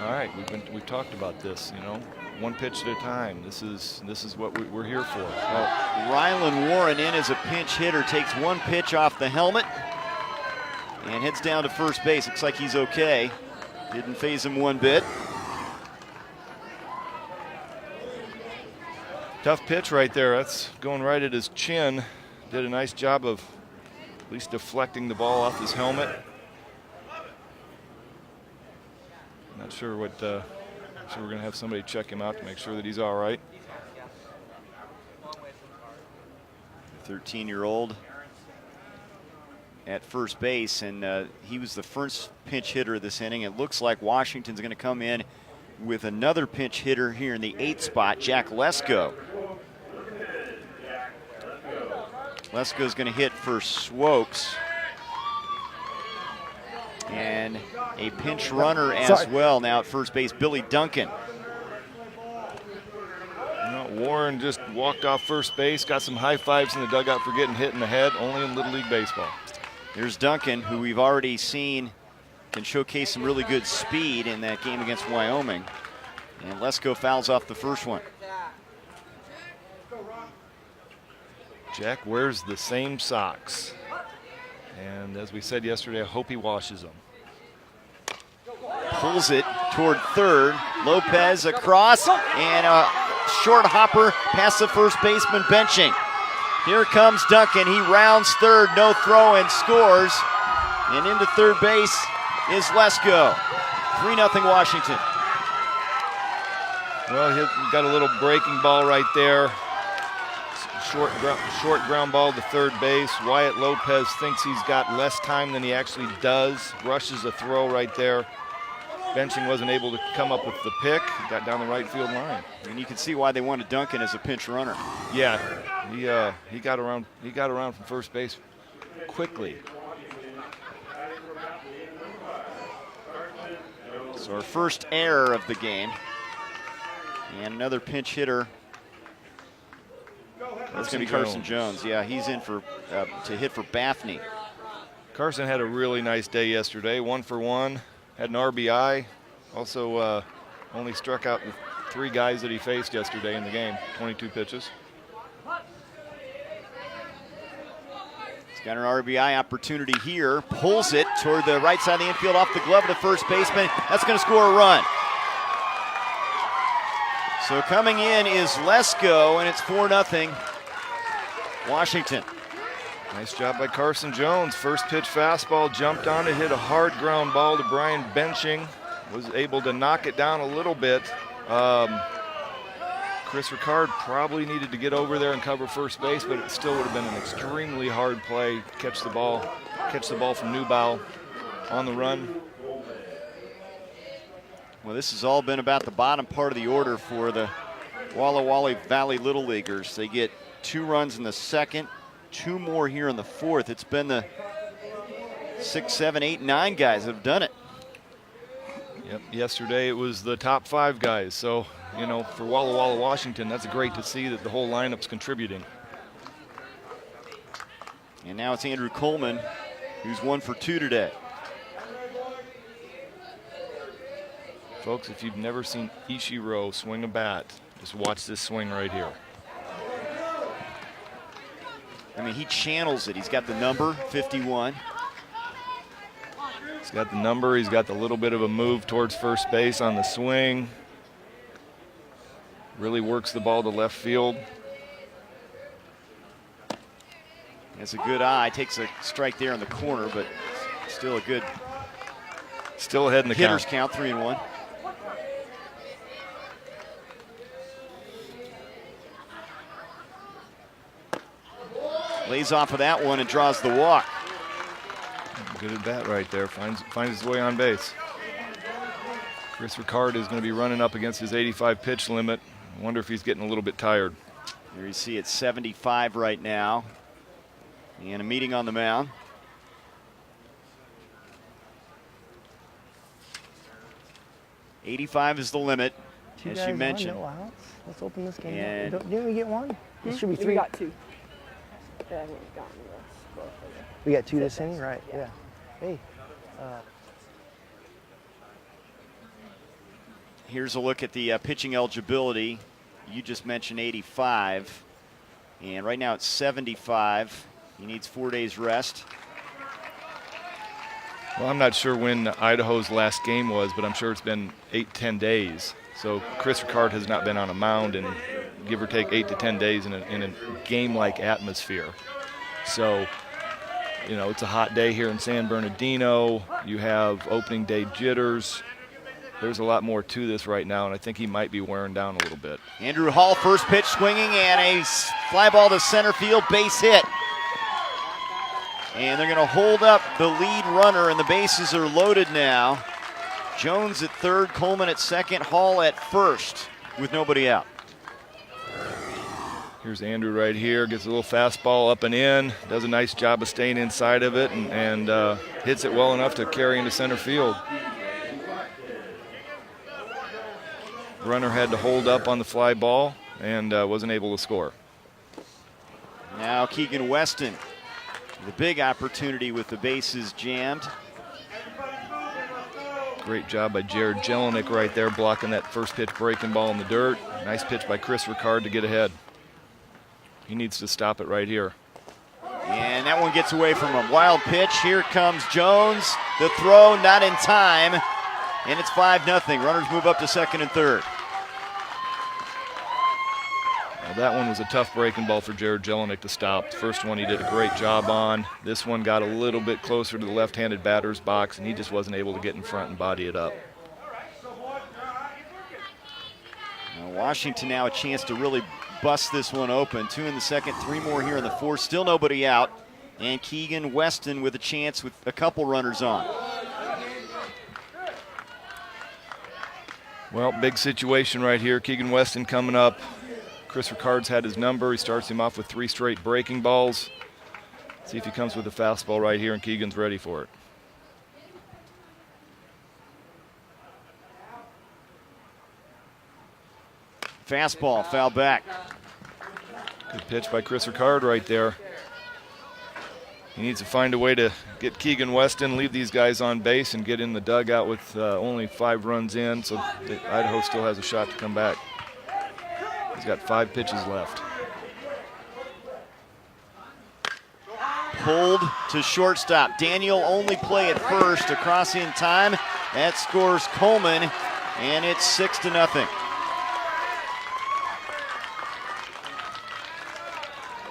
all right, we've talked about this, you know, one pitch at a time. This is what we're here for. Rylan Warren in as a pinch hitter, takes one pitch off the helmet and heads down to first base. Looks like he's okay. Didn't phase him one bit. Tough pitch right there. That's going right at his chin. Did a nice job of at least deflecting the ball off his helmet. Not sure what. So we're going to have somebody check him out to make sure that he's all right. 13-year-old at first base, and he was the first pinch hitter of this inning. It looks like Washington's going to come in with another pinch hitter here in the 8th spot, Jack Lesko. Lesko's going to hit for Swokes. And a pinch runner as well now at first base, Billy Duncan. Warren just walked off first base, got some high fives in the dugout for getting hit in the head, only in Little League baseball. Here's Duncan, who we've already seen can showcase some really good speed in that game against Wyoming. And Lesko fouls off the first one. Jack wears the same socks. And as we said yesterday, I hope he washes them. Pulls it toward third. Lopez across, and a short hopper past the first baseman benching. Here comes Duncan. He rounds third, no throw, and scores. And into third base is Lesko. 3-0 Washington. Well, he got a little breaking ball right there. Short ground ball to third base. Wyatt Lopez thinks he's got less time than he actually does. Rushes a throw right there. Benching wasn't able to come up with the pick. Got down the right field line. And you can see why they wanted Duncan as a pinch runner. Yeah, he got around from first base quickly. So our first error of the game. And another pinch hitter. That's going to be Carson Jones. Yeah, he's in for to hit for Baffney. Carson had a really nice day yesterday. 1 for 1. Had an RBI. Also only struck out the 3 guys that he faced yesterday in the game. 22 pitches. He's got an RBI opportunity here. Pulls it toward the right side of the infield off the glove of the first baseman. That's going to score a run. So coming in is Lesko, and it's 4-0 Washington. Nice job by Carson Jones. First pitch fastball, jumped on it, hit a hard ground ball to Brian Benching. Was able to knock it down a little bit. Chris Ricard probably needed to get over there and cover first base, but it still would have been an extremely hard play. Catch the ball from Newbow on the run. Well, this has all been about the bottom part of the order for the Walla Valley Little Leaguers. They get 2 runs in the second, 2 more here in the fourth. It's been the 6, 7, 8, 9 guys that have done it. Yep, yesterday it was the top 5 guys. So, you know, for Walla Washington, that's great to see that the whole lineup's contributing. And now it's Andrew Coleman, who's 1 for 2 today. Folks, if you've never seen Ichiro swing a bat, just watch this swing right here. I mean, he channels it. He's got the number, 51. He's got the number. He's got the little bit of a move towards first base on the swing. Really works the ball to left field. Has a good eye. Takes a strike there in the corner, but still a good. Still ahead in the hitter's count, 3-1. Lays off of that one and draws the walk. Good at bat right there. Finds his way on base. Chris Ricard is going to be running up against his 85 pitch limit. I wonder if he's getting a little bit tired. There you see it's 75 right now. And a meeting on the mound. $85 is the limit, as you mentioned. No outs. Let's open this game. And Didn't we get one? It should be 3. We got 2. Yeah, we got both of them. We got 2 this inning, right? Yeah. Hey. Here's a look at the pitching eligibility. You just mentioned 85, and right now it's 75. He needs 4 days rest. Well, I'm not sure when Idaho's last game was, but I'm sure it's been 8-10 days. So Chris Ricard has not been on a mound in give or take 8 to 10 days in a game-like atmosphere. So, you know, it's a hot day here in San Bernardino. You have opening day jitters. There's a lot more to this right now, and I think he might be wearing down a little bit. Andrew Hall, first pitch swinging, and a fly ball to center field, base hit. And they're going to hold up the lead runner, and the bases are loaded now. Jones at third, Coleman at second, Hall at first, with nobody out. Here's Andrew right here, gets a little fastball up and in, does a nice job of staying inside of it, and hits it well enough to carry into center field. Runner had to hold up on the fly ball and wasn't able to score. Now Keegan Weston, the big opportunity with the bases jammed. Great job by Jared Jelinek right there, blocking that first pitch breaking ball in the dirt. Nice pitch by Chris Ricard to get ahead. He needs to stop it right here. And that one gets away from him. Wild pitch. Here comes Jones. The throw not in time. And it's 5-0. Runners move up to second and third. Well, that one was a tough breaking ball for Jared Jelinek to stop. The first one he did a great job on. This one got a little bit closer to the left-handed batter's box, and he just wasn't able to get in front and body it up. Now Washington now a chance to really bust this one open. 2 in the second, 3 more here in the fourth. Still nobody out. And Keegan Weston with a chance with a couple runners on. Well, big situation right here. Keegan Weston coming up. Chris Ricard's had his number. He starts him off with 3 straight breaking balls. See if he comes with a fastball right here, and Keegan's ready for it. Fastball, foul back. Good pitch by Chris Ricard right there. He needs to find a way to get Keegan Weston, leave these guys on base, and get in the dugout with only 5 runs in, so Idaho still has a shot to come back. He's got 5 pitches left. Pulled to shortstop. Daniel only play at first. Across in time. That scores Coleman, and it's 6-0.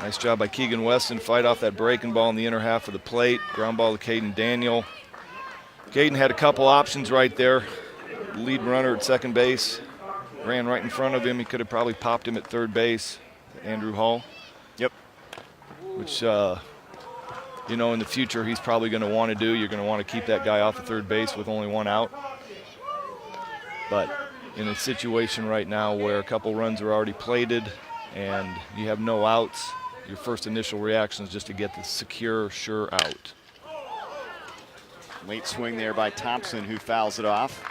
Nice job by Keegan Weston. Fight off that breaking ball in the inner half of the plate. Ground ball to Caden Daniel. Caden had a couple options right there. Lead runner at second base ran right in front of him. He could have probably popped him at third base. Andrew Hall. Yep. Which, you know, in the future he's probably going to want to do. You're going to want to keep that guy off of third base with only 1 out. But in a situation right now where a couple runs are already plated and you have no outs, your first initial reaction is just to get the secure, sure out. Late swing there by Thompson, who fouls it off.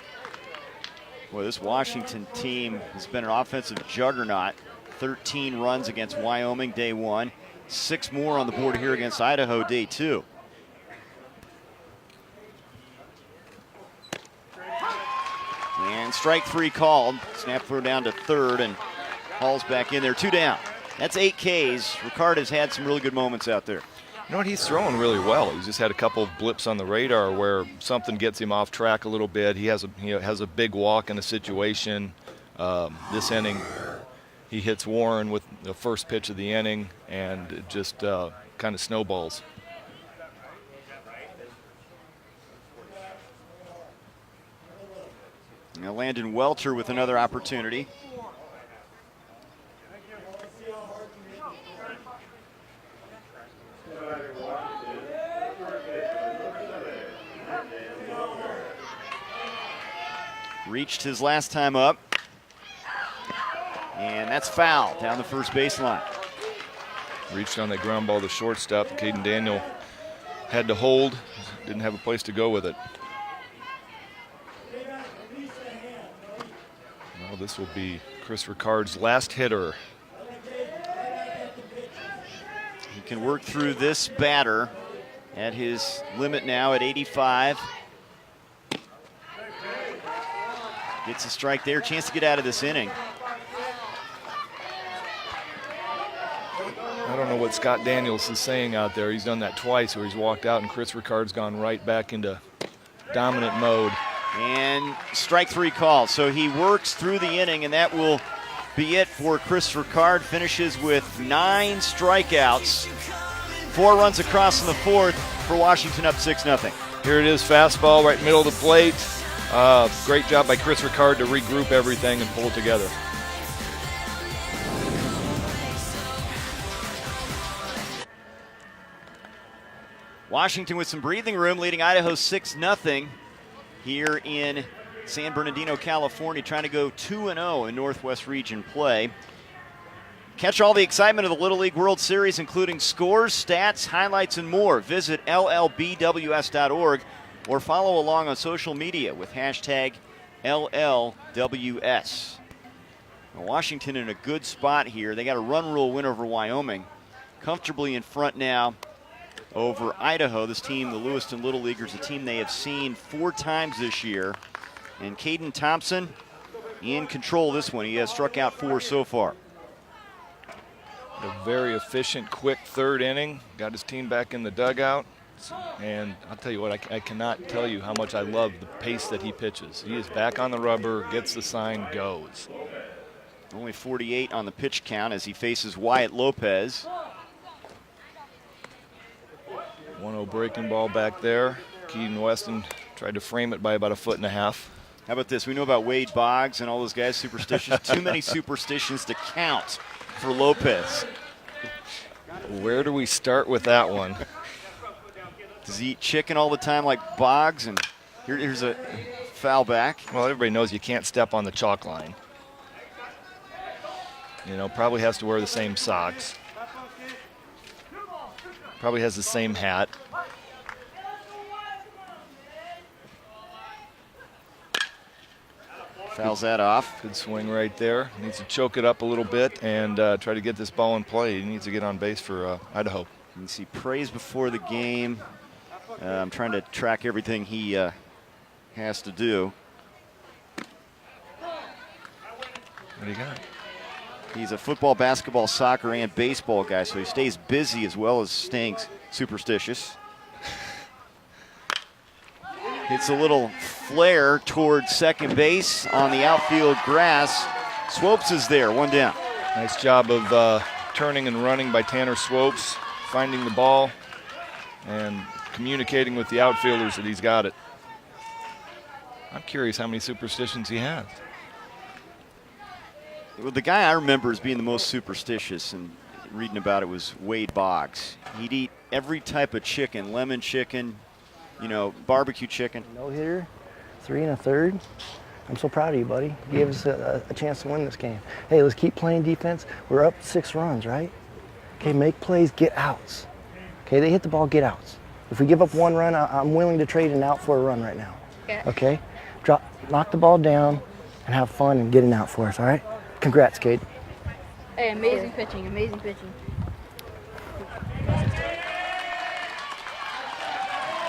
Boy, this Washington team has been an offensive juggernaut. 13 runs against Wyoming day one. 6 more on the board here against Idaho day two. And strike 3 called. Snap throw down to third, and Hall's back in there. 2 down. That's 8 Ks. Ricard has had some really good moments out there. You know what, he's throwing really well. He's just had a couple of blips on the radar where something gets him off track a little bit. He has a big walk in a situation. This inning, he hits Warren with the first pitch of the inning, and it just kind of snowballs. Now Landon Welter with another opportunity. Reached his last time up. And that's foul down the first baseline. Reached on that ground ball to shortstop. Caden Daniel had to hold, didn't have a place to go with it. Well, this will be Chris Ricard's last hitter. He can work through this batter at his limit now at 85. Gets a strike there, chance to get out of this inning. I don't know what Scott Daniels is saying out there. He's done that twice where he's walked out and Chris Ricard's gone right back into dominant mode. And strike 3 called. So he works through the inning, and that will be it for Chris Ricard. Finishes with 9 strikeouts. 4 runs across in the fourth for Washington, up 6-0. Here it is, fastball right middle of the plate. Great job by Chris Ricard to regroup everything and pull it together. Washington with some breathing room, leading Idaho 6-0 here in San Bernardino, California, trying to go 2-0 in Northwest Region play. Catch all the excitement of the Little League World Series, including scores, stats, highlights, and more. Visit LLBWS.org or follow along on social media with hashtag LLWS. Now, Washington in a good spot here. They got a run rule win over Wyoming. Comfortably in front now over Idaho. This team, the Lewiston Little Leaguers, a team they have seen 4 times this year. And Caden Thompson in control of this one. He has struck out 4 so far. A very efficient, quick third inning. Got his team back in the dugout. And I'll tell you what, I cannot tell you how much I love the pace that he pitches. He is back on the rubber, gets the sign, goes. Only 48 on the pitch count as he faces Wyatt Lopez. 1-0 breaking ball back there. Keaton Weston tried to frame it by about 1.5 feet. How about this? We know about Wade Boggs and all those guys superstitious. Too many superstitions to count for Lopez. Where do we start with that one? Does he eat chicken all the time like Boggs? And here's a foul back. Well, everybody knows you can't step on the chalk line. You know, probably has to wear the same socks. Probably has the same hat. Fouls that off. Good swing right there. Needs to choke it up a little bit and try to get this ball in play. He needs to get on base for Idaho. You see praise before the game. I'm trying to track everything he has to do. What do you got? He's a football, basketball, soccer, and baseball guy, so he stays busy as well as staying superstitious. Hits a little flare towards second base on the outfield grass. Swopes is there, 1 down. Nice job of turning and running by Tanner Swopes, finding the ball and communicating with the outfielders that he's got it. I'm curious how many superstitions he has. Well, the guy I remember as being the most superstitious and reading about it was Wade Boggs. He'd eat every type of chicken, lemon chicken, you know, barbecue chicken. No hitter, 3 1/3. I'm so proud of you, buddy. You gave us a chance to win this game. Hey, let's keep playing defense. We're up 6 runs, right? Okay, make plays, get outs. Okay, they hit the ball, get outs. If we give up 1 run, I'm willing to trade an out for a run right now. Okay? Knock the ball down and have fun and get an out for us, all right? Congrats, Cade. Hey, amazing pitching, amazing pitching.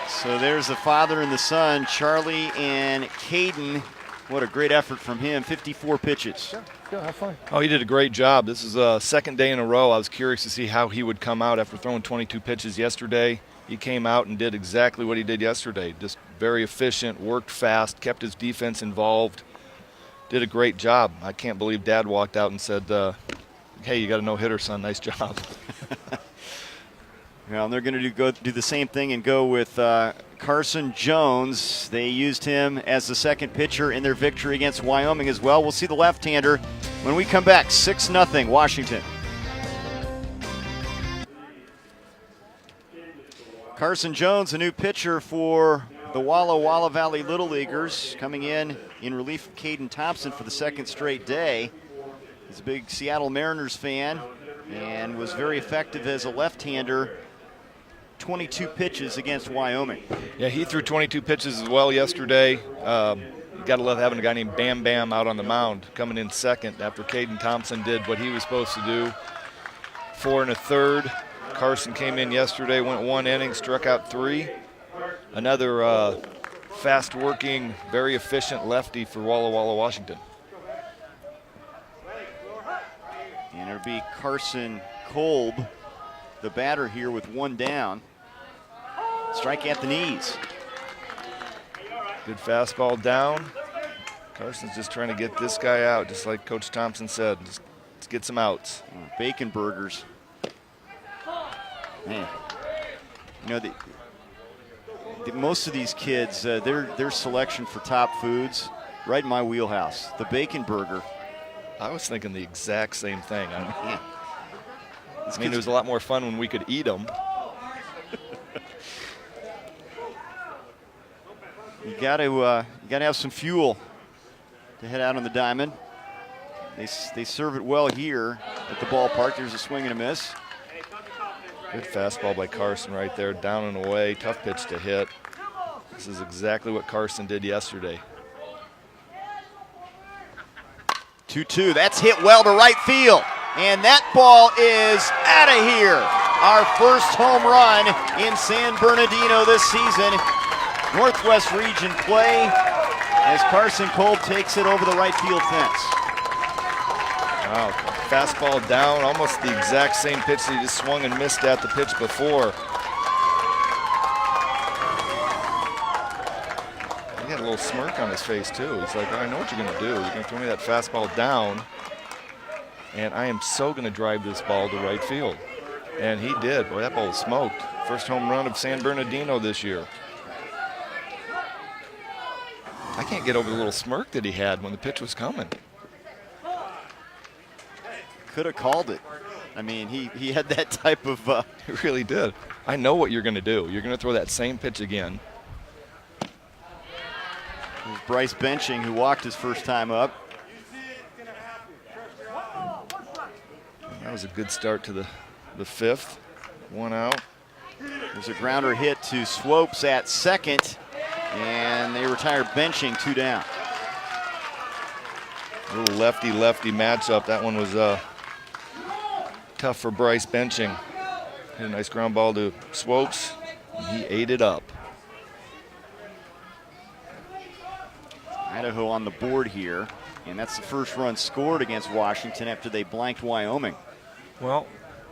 So there's the father and the son, Charlie and Caden. What a great effort from him, 54 pitches. Go, have fun. Oh, he did a great job. This is a second day in a row. I was curious to see how he would come out after throwing 22 pitches yesterday. He came out and did exactly what he did yesterday. Just very efficient, worked fast, kept his defense involved, did a great job. I can't believe Dad walked out and said, hey, you got a no-hitter, son. Nice job. Well, they're going to do the same thing and go with Carson Jones. They used him as the second pitcher in their victory against Wyoming as well. We'll see the left-hander when we come back. 6-0 Washington. Carson Jones, a new pitcher for the Walla Valley Little Leaguers, coming in relief of Caden Thompson for the second straight day. He's a big Seattle Mariners fan and was very effective as a left-hander. 22 pitches against Wyoming. Yeah, he threw 22 pitches as well yesterday. Got to love having a guy named Bam Bam out on the mound, coming in second after Caden Thompson did what he was supposed to do. 4 1/3. Carson came in yesterday, went 1 inning, struck out 3. Another fast-working, very efficient lefty for Walla Washington. And it'll be Carson Kolb, the batter here with 1 down. Strike at the knees. Good fastball down. Carson's just trying to get this guy out, just like Coach Thompson said. Just let's get some outs. Bacon burgers. Man, you know, most of these kids, their selection for top foods, right in my wheelhouse. The bacon burger. I was thinking the exact same thing. Yeah. I mean, it was a lot more fun when we could eat them. You got to have some fuel to head out on the diamond. They serve it well here at the ballpark. There's a swing and a miss. Good fastball by Carson right there, down and away. Tough pitch to hit. This is exactly what Carson did yesterday. 2-2. That's hit well to right field. And that ball is out of here. Our first home run in San Bernardino this season. Northwest Region play as Carson Kolb takes it over the right field fence. Wow, fastball down, almost the exact same pitch that he just swung and missed at the pitch before. He had a little smirk on his face too. He's like, I know what you're gonna do. You're gonna throw me that fastball down, and I am so gonna drive this ball to right field. And he did. Boy, that ball was smoked. First home run of San Bernardino this year. I can't get over the little smirk that he had when the pitch was coming. Could have called it. I mean, he had that type of... He really did. I know what you're going to do. You're going to throw that same pitch again. There's Bryce Benching, who walked his first time up. That was a good start to the 5th. 1 out. There's a grounder hit to Swopes at second, and they retire Benching, 2 down. A little lefty-lefty matchup. That one was tough for Bryce Benching. Hit a nice ground ball to Swopes, and he ate it up. Idaho on the board here, and that's the first run scored against Washington after they blanked Wyoming. Well,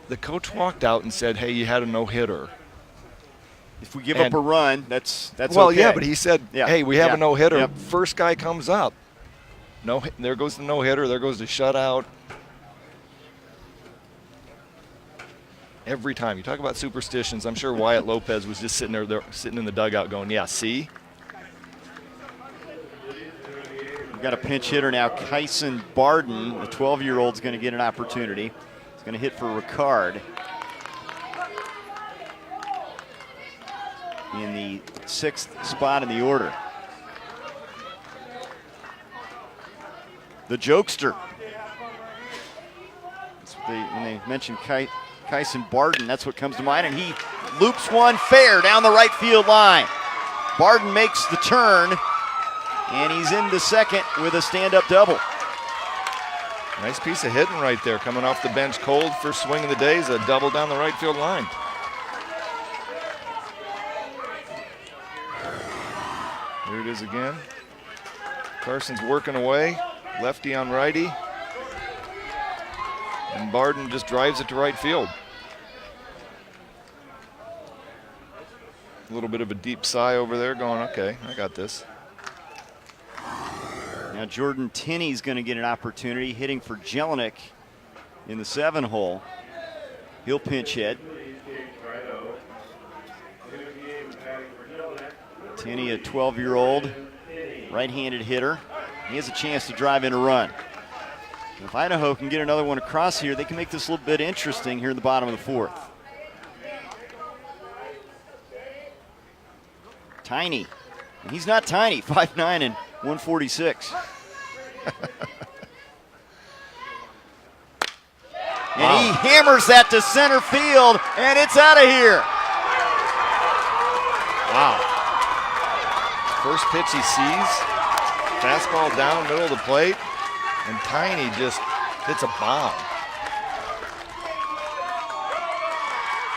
the coach walked out and said, hey, you had a no-hitter. If we give up a run, that's well, okay. yeah, but he said, hey, we have a no-hitter. Yep. First guy comes up. No, there goes the no-hitter. There goes the shutout. Every time. You talk about superstitions. I'm sure Wyatt Lopez was just sitting there sitting in the dugout going, yeah, see? We've got a pinch hitter now, Kyson Barden. The 12-year-old's going to get an opportunity. He's going to hit for Ricard in the 6th spot in the order. the jokester. When they mention Kyson Barden, that's what comes to mind, and he loops one fair down the right field line. Barden makes the turn, and he's into second with a stand-up double. Nice piece of hitting right there, coming off the bench cold. First swing of the day is a double down the right field line. Here it is again. Carson's working away, lefty on righty. And Barden just drives it to right field. A little bit of a deep sigh over there going, okay, I got this. Now Jordan Tinney's going to get an opportunity hitting for Jelinek in the 7 hole. He'll pinch hit. Tinney, a 12-year-old right-handed hitter. He has a chance to drive in a run. If Idaho can get another one across here, they can make this a little bit interesting here in the bottom of the 4th. Tiny. And he's not tiny, 5'9" and 146. And he hammers that to center field, and it's out of here. Wow. First pitch he sees, fastball down, middle of the plate, and Tiny just hits a bomb.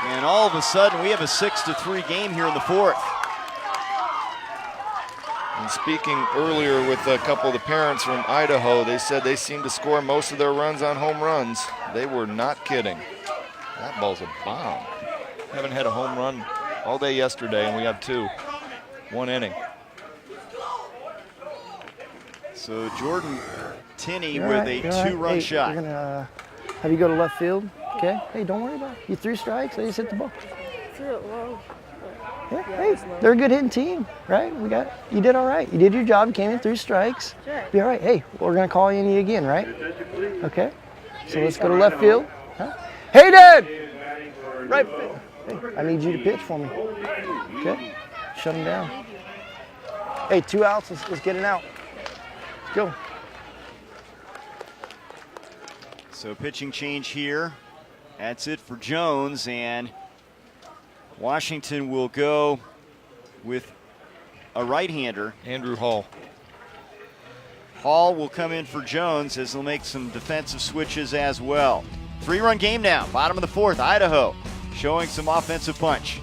And all of a sudden, we have a 6-3 game here in the 4th. And speaking earlier with a couple of the parents from Idaho, they said they seem to score most of their runs on home runs. They were not kidding. That ball's a bomb. Haven't had a home run all day yesterday, and we have 2. 1 inning. So Jordan Tinney with a 2-run shot. We're gonna have you go to left field. Okay. Hey, don't worry about it. You 3 strikes. They just hit the ball. Threw it low. Yeah, hey, they're a good hitting team, right? You did all right. You did your job. You came in 3 strikes. Sure. Be all right. Hey, we're gonna call you again, right? Okay. So let's go to left field. Huh? Hey, Dad. Right. Hey, I need you to pitch for me. Okay. Shut him down. Hey, 2 outs. Let's get it out. Let's go. So pitching change here. That's it for Jones, and Washington will go with a right-hander. Andrew Hall. Hall will come in for Jones as they'll make some defensive switches as well. 3-run game now, bottom of the 4th. Idaho showing some offensive punch.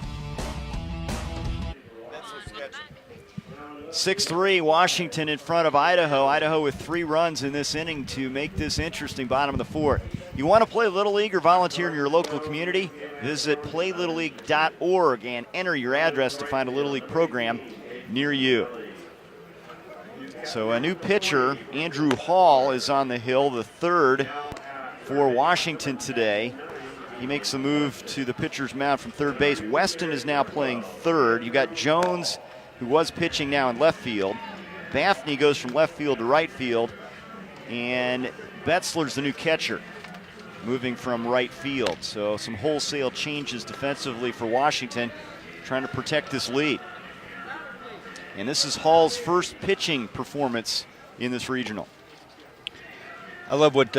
6-3, Washington in front of Idaho. Idaho with 3 runs in this inning to make this interesting bottom of the 4th. You want to play Little League or volunteer in your local community? Visit playlittleleague.org and enter your address to find a Little League program near you. So a new pitcher, Andrew Hall, is on the hill, the 3rd for Washington today. He makes a move to the pitcher's mound from third base. Weston is now playing 3rd. You got Jones, who was pitching now in left field. Baffney goes from left field to right field. And Betzler's the new catcher, moving from right field. So some wholesale changes defensively for Washington, trying to protect this lead. And this is Hall's first pitching performance in this regional. I love what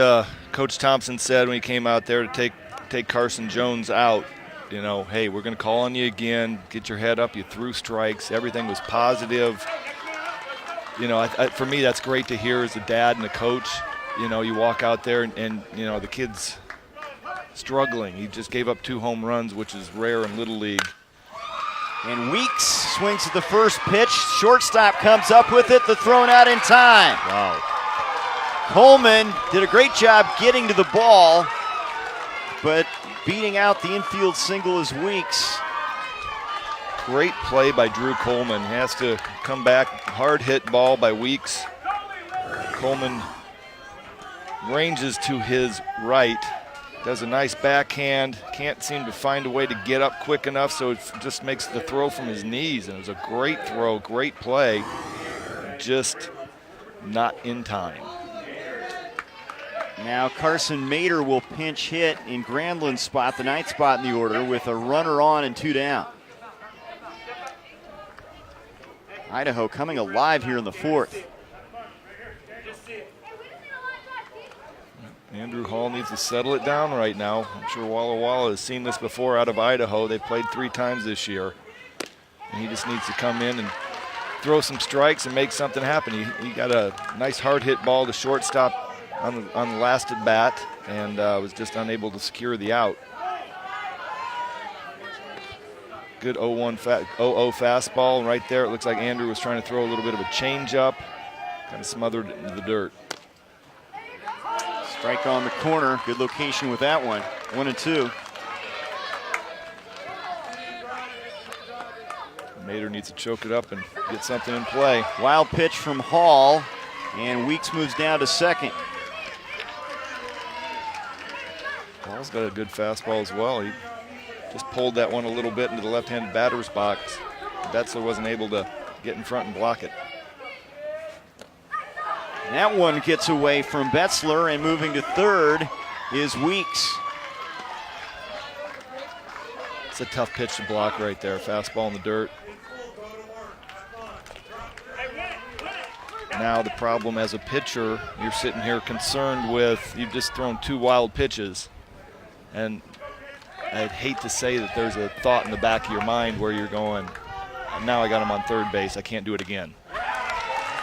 Coach Thompson said when he came out there to take Carson Jones out. You know, hey, we're going to call on you again. Get your head up. You threw strikes. Everything was positive. You know, for me, that's great to hear as a dad and a coach. You know, you walk out there and you know, the kid's struggling. He just gave up 2 home runs, which is rare in Little League. And Weeks swings at the first pitch. Shortstop comes up with it. The throw not in time. Wow. Coleman did a great job getting to the ball, but beating out the infield single is Weeks. Great play by Drew Coleman. He has to come back. Hard hit ball by Weeks. Coleman ranges to his right. Does a nice backhand. Can't seem to find a way to get up quick enough, so it just makes the throw from his knees. And it was a great throw, great play. Just not in time. Now Carson Mater will pinch hit in Granlund's spot, the 9th spot in the order, with a runner on and 2 down. Idaho coming alive here in the 4th. needs to settle it down right now. I'm sure Walla has seen this before out of Idaho. They played 3 times this year. And he just needs to come in and throw some strikes and make something happen. He got a nice hard hit ball to shortstop on the last at bat and was just unable to secure the out. Good 0-0 fastball, and right there it looks like Andrew was trying to throw a little bit of a changeup, kind of smothered it into the dirt. Strike on the corner, good location with that one. 1-2. Mater needs to choke it up and get something in play. Wild pitch from Hall, and Weeks moves down to second. Hall's got a good fastball as well. He just pulled that one a little bit into the left-handed batter's box. Betzler wasn't able to get in front and block it. That one gets away from Betzler, and moving to third is Weeks. It's a tough pitch to block right there. Fastball in the dirt. Now the problem as a pitcher, you're sitting here concerned with, you've just thrown 2 wild pitches. And I'd hate to say that there's a thought in the back of your mind where you're going, now I got him on third base, I can't do it again.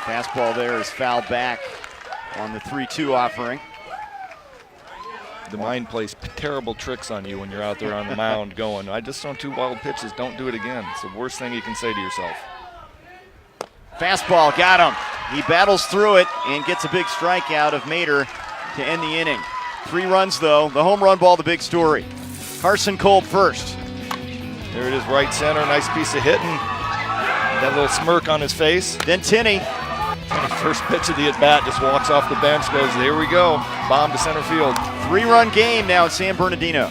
Fastball there is fouled back on the 3-2 offering. The mind plays terrible tricks on you when you're out there on the mound going, I just thrown 2 wild pitches, don't do it again. It's the worst thing you can say to yourself. Fastball, got him. He battles through it and gets a big strikeout of Mater to end the inning. 3 runs though, the home run ball, the big story. Carson Kolb first. There it is, right center, nice piece of hitting. That little smirk on his face. Then Tinney. First pitch of the at-bat, just walks off the bench, goes, there we go, bomb to center field. 3-run game now at San Bernardino.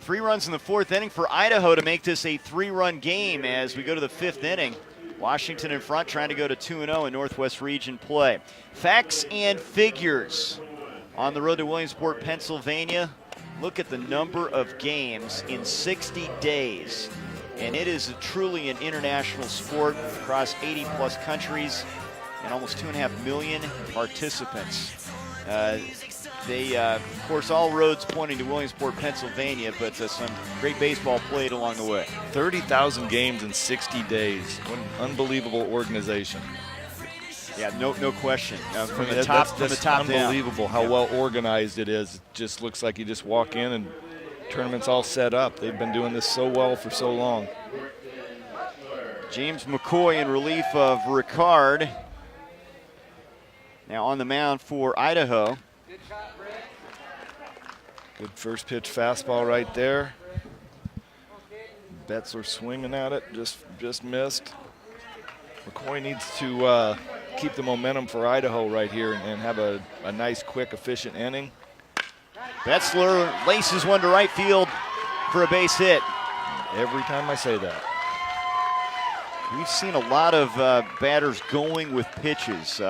Three runs in the 4th inning for Idaho to make this a 3-run game as we go to the 5th inning. Washington in front, trying to go to 2-0 in Northwest Region play. Facts and figures on the road to Williamsport, Pennsylvania. Look at the number of games in 60 days. And it is truly an international sport across 80-plus countries and almost 2.5 million participants. Of course, all roads pointing to Williamsport, Pennsylvania, but some great baseball played along the way. 30,000 games in 60 days. What an unbelievable organization. Yeah, no question. From the That's top down. Unbelievable how well organized it is. It just looks like you just walk in and tournament's all set up. They've been doing this so well for so long. James McCoy in relief of Ricard. Now on the mound for Idaho. Good first pitch fastball right there. Betzler swinging at it, just missed. McCoy needs to keep the momentum for Idaho right here and have a nice, quick, efficient inning. Betzler laces one to right field for a base hit. Every time I say that. We've seen a lot of batters going with pitches.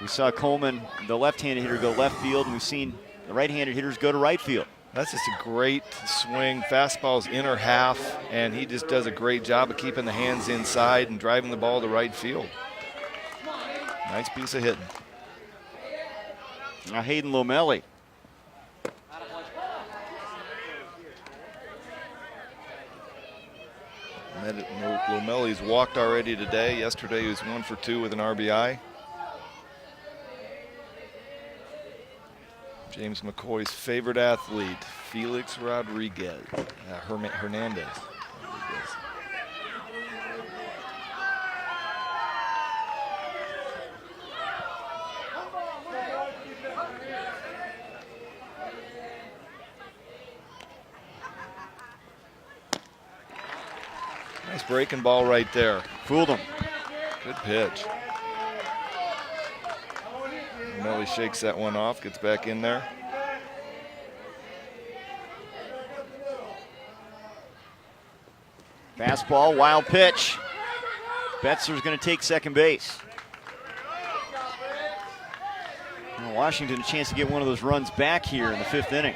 We saw Coleman, the left-handed hitter, go left field, and we've seen the right-handed hitters go to right field. That's just a great swing. Fastball's inner half, and he just does a great job of keeping the hands inside and driving the ball to right field. Nice piece of hitting. Now Hayden Lomelli. Lomelli's walked already today. Yesterday he was 1 for 2 with an RBI. James McCoy's favorite athlete, Felix Hernandez. Nice breaking ball right there. Fooled him. Good pitch. Melly shakes that one off, gets back in there. Fastball, wild pitch. Betzler's going to take second base. Well, Washington a chance to get one of those runs back here in the 5th inning.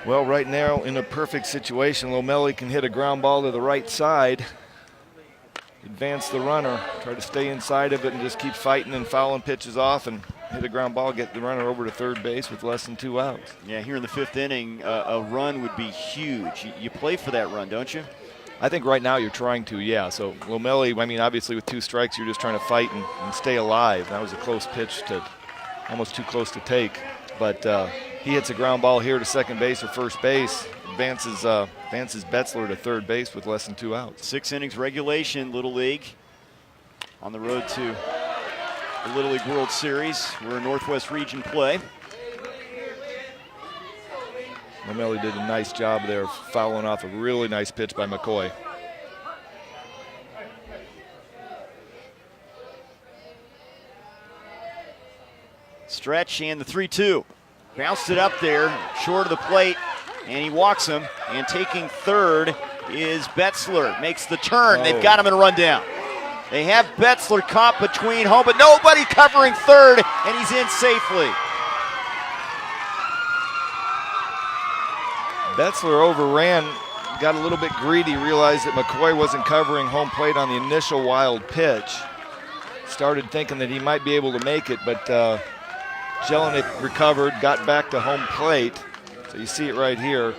Well, right now in a perfect situation, Lomelli can hit a ground ball to the right side advance the runner, try to stay inside of it and just keep fighting and fouling pitches off and hit a ground ball, get the runner over to third base with less than 2 outs. Yeah, here in the 5th inning, a run would be huge. You play for that run, don't you? I think right now you're trying to, yeah. So Lomelli, I mean, obviously with 2 strikes, you're just trying to fight and stay alive. That was a close pitch to almost too close to take. But he hits a ground ball here to second base or first base, advances Betzler to third base with less than 2 outs. 6 innings regulation, Little League, on the road to the Little League World Series. We're in Northwest Region play. Lomelli did a nice job there, fouling off a really nice pitch by McCoy. Stretch and the 3-2. Bounced it up there, short of the plate, and he walks him. And taking third is Betzler. Makes the turn. They've got him in a rundown. They have Betzler caught between home, but nobody covering third, and he's in safely. Betzler overran, got a little bit greedy, realized that McCoy wasn't covering home plate on the initial wild pitch. Started thinking that he might be able to make it, but Jelinek recovered, got back to home plate. So you see it right here.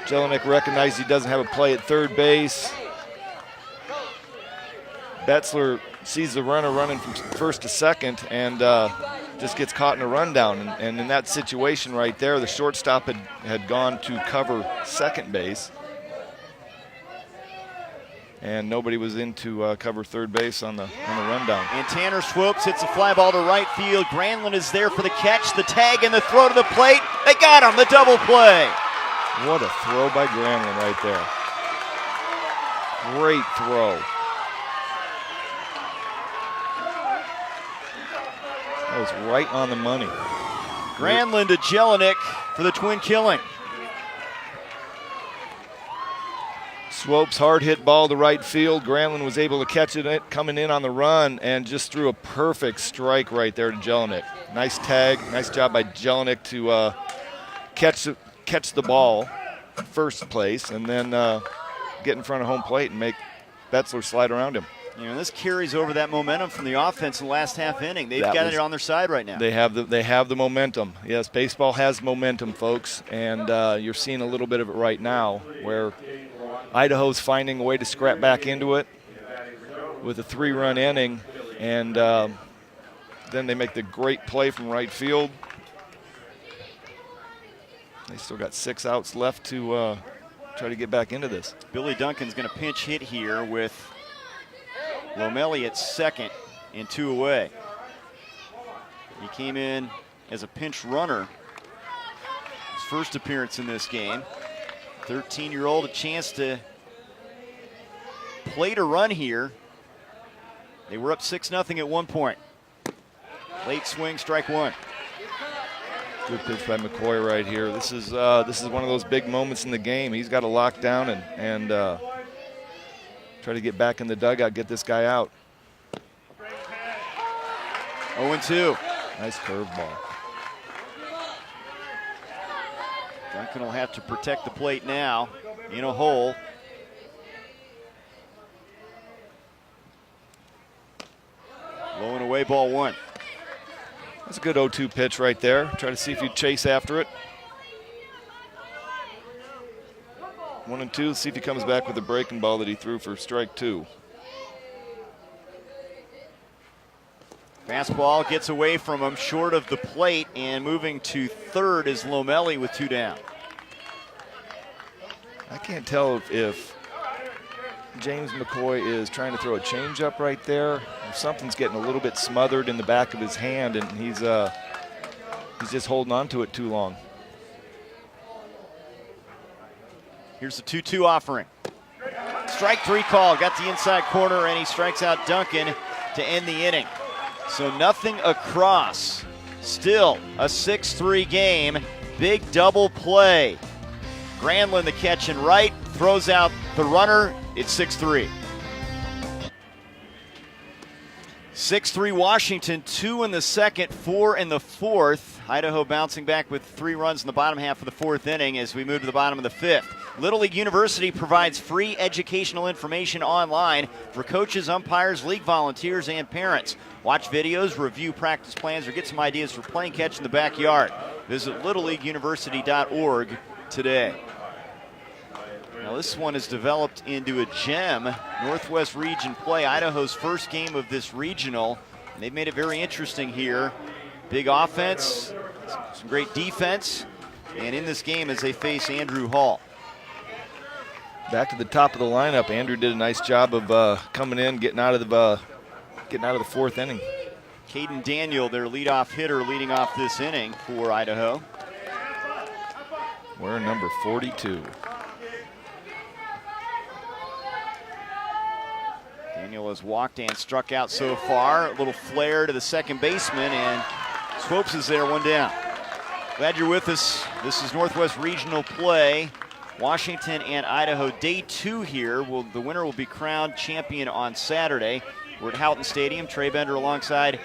Jelinek recognized he doesn't have a play at third base. Betzler sees the runner running from first to second and just gets caught in a rundown. And in that situation right there, the shortstop had gone to cover second base. And nobody was in to cover third base on the rundown. And Tanner Swopes hits a fly ball to right field. Granlund is there for the catch, the tag, and the throw to the plate. They got him, the double play. What a throw by Granlund right there. Great throw. That was right on the money. Granlund to Jelinek for the twin killing. Swopes hard hit ball to right field. Granlund was able to catch it coming in on the run and just threw a perfect strike right there to Jelinek. Nice tag, nice job by Jelinek to catch the ball first place and then get in front of home plate and make Betzler slide around him. You know, this carries over that momentum from the offense in the last half inning. They've got it on their side right now. They have the momentum. Yes, baseball has momentum, folks, and you're seeing a little bit of it right now where Idaho's finding a way to scrap back into it with a 3-run inning, and then they make the great play from right field. They still got 6 outs left to try to get back into this. Billy Duncan's going to pinch hit here with Lomelli at second and 2 away. He came in as a pinch runner. His first appearance in this game. 13-year-old, a chance to play to run here. They were up 6-0 at one point. Late swing, strike 1. Good pitch by McCoy right here. This is one of those big moments in the game. He's got to lock down and try to get back in the dugout, get this guy out. 0-2. Nice curveball. Duncan will have to protect the plate now in a hole. Low and away, ball 1. That's a good 0-2 pitch right there. Try to see if you chase after it. 1-2, see if he comes back with the breaking ball that he threw for strike 2. Fastball gets away from him, short of the plate, and moving to third is Lomelli with 2 down. I can't tell if James McCoy is trying to throw a changeup right there. If something's getting a little bit smothered in the back of his hand, and he's just holding on to it too long. Here's the 2-2 offering. Strike 3 call, got the inside corner, and he strikes out Duncan to end the inning. So nothing across. Still a 6-3 game. Big double play. Granlund the catch and right, throws out the runner. It's 6-3. 6-3 Washington, 2 in the second, 4 in the fourth. Idaho bouncing back with 3 runs in the bottom half of the 4th inning as we move to the bottom of the 5th. Little League University provides free educational information online for coaches, umpires, league volunteers, and parents. Watch videos, review practice plans, or get some ideas for playing catch in the backyard. Visit littleleagueuniversity.org today. Now this one is developed into a gem. Northwest Region play, Idaho's first game of this regional. And they've made it very interesting here. Big offense, some great defense, and in this game as they face Andrew Hall. Back to the top of the lineup. Andrew did a nice job of coming in, getting out of the fourth inning. Caden Daniel, their leadoff hitter, leading off this inning for Idaho. We're number 42. Daniel has walked and struck out so far. A little flare to the second baseman, and Swopes is there, one down. Glad you're with us. This is Northwest Regional play. Washington and Idaho, day 2 here. The winner will be crowned champion on Saturday. We're at Houghton Stadium. Trey Bender alongside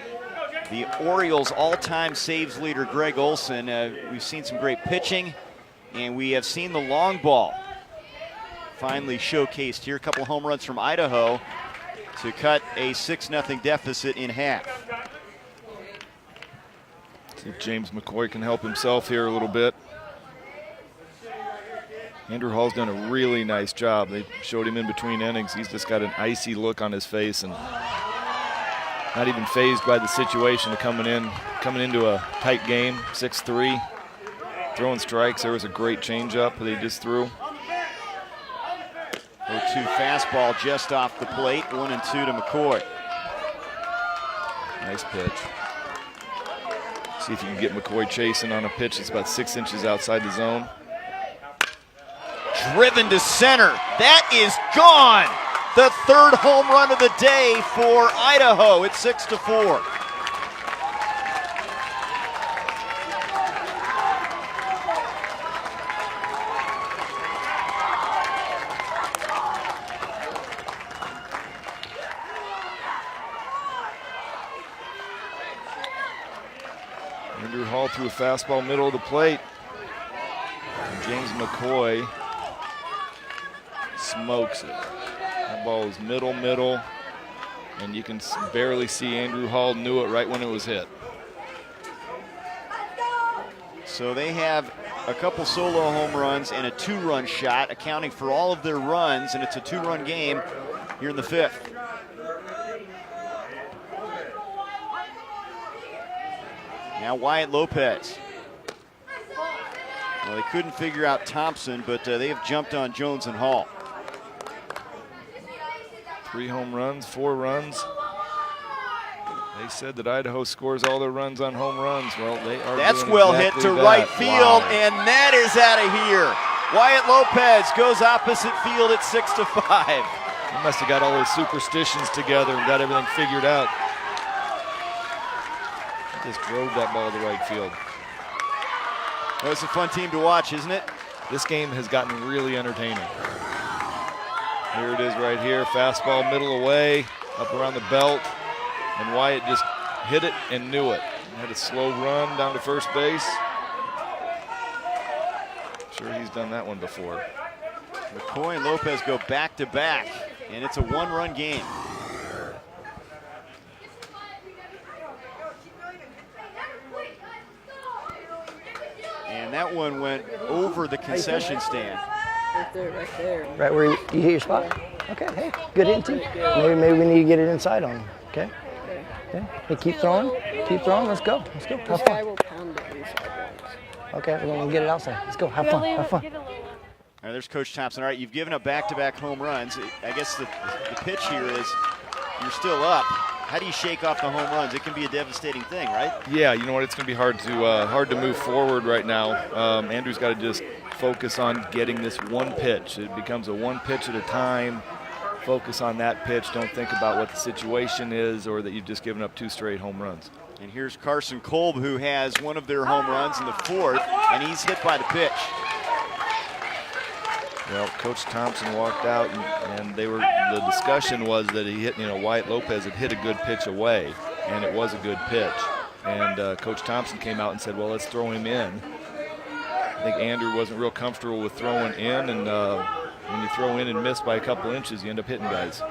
the Orioles' all-time saves leader, Greg Olson. We've seen some great pitching, and we have seen the long ball finally showcased here. A couple home runs from Idaho to cut a 6-0 deficit in half. See if James McCoy can help himself here a little bit. Andrew Hall's done a really nice job. They showed him in between innings. He's just got an icy look on his face and not even phased by the situation of coming into a tight game, 6-3. Throwing strikes. There was a great changeup they just threw. 0-2 fastball just off the plate, 1-2 to McCoy. Nice pitch. See if you can get McCoy chasing on a pitch that's about 6 inches outside the zone. Driven to center. That is gone. The third home run of the day for Idaho. It's 6-4. Andrew Hall threw a fastball middle of the plate. And James McCoy smokes it. That ball is middle, and you can barely see Andrew Hall knew it right when it was hit. So they have a couple solo home runs and a 2-run shot, accounting for all of their runs, and it's a 2-run game here in the 5th. Now Wyatt Lopez. Well, they couldn't figure out Thompson, but they have jumped on Jones and Hall. 3 home runs, 4 runs. They said that Idaho scores all their runs on home runs. Well, they are. That's doing well exactly hit to that. right field, Wow. and that is out of here. Wyatt Lopez goes opposite field at 6-5. He must have got all his superstitions together and got everything figured out. He just drove that ball to right field. Well, it's a fun team to watch, isn't it? This game has gotten really entertaining. Here it is right here, fastball middle away, up around the belt, and Wyatt just hit it and knew it. Had a slow run down to first base. Sure he's done that one before. McCoy and Lopez go back-to-back, and it's a 1-run game. And that one went over the concession stand. Right there, right there. Right where you hit your spot? Okay, hey, good hit too. Maybe we need to get it inside on him, okay? Okay, hey, keep throwing, let's go, This have guy fun. will pound it inside once. Okay, we're gonna get it outside, let's go, have fun. All right, there's Coach Thompson. All right, you've given up back-to-back home runs. I guess the pitch here is you're still up. How do you shake off the home runs? It can be a devastating thing, right? Yeah, you know what? It's going to be hard to move forward right now. Andrew's got to just focus on getting this one pitch. It becomes a one pitch at a time. Focus on that pitch. Don't think about what the situation is or that you've just given up 2 straight home runs. And here's Carson Kolb, who has one of their home runs in the 4th, and he's hit by the pitch. Well, Coach Thompson walked out, and the discussion was that he hit, Wyatt Lopez had hit a good pitch away, and it was a good pitch. And Coach Thompson came out and said, well, let's throw him in. I think Andrew wasn't real comfortable with throwing in, and when you throw in and miss by a couple inches, you end up hitting guys.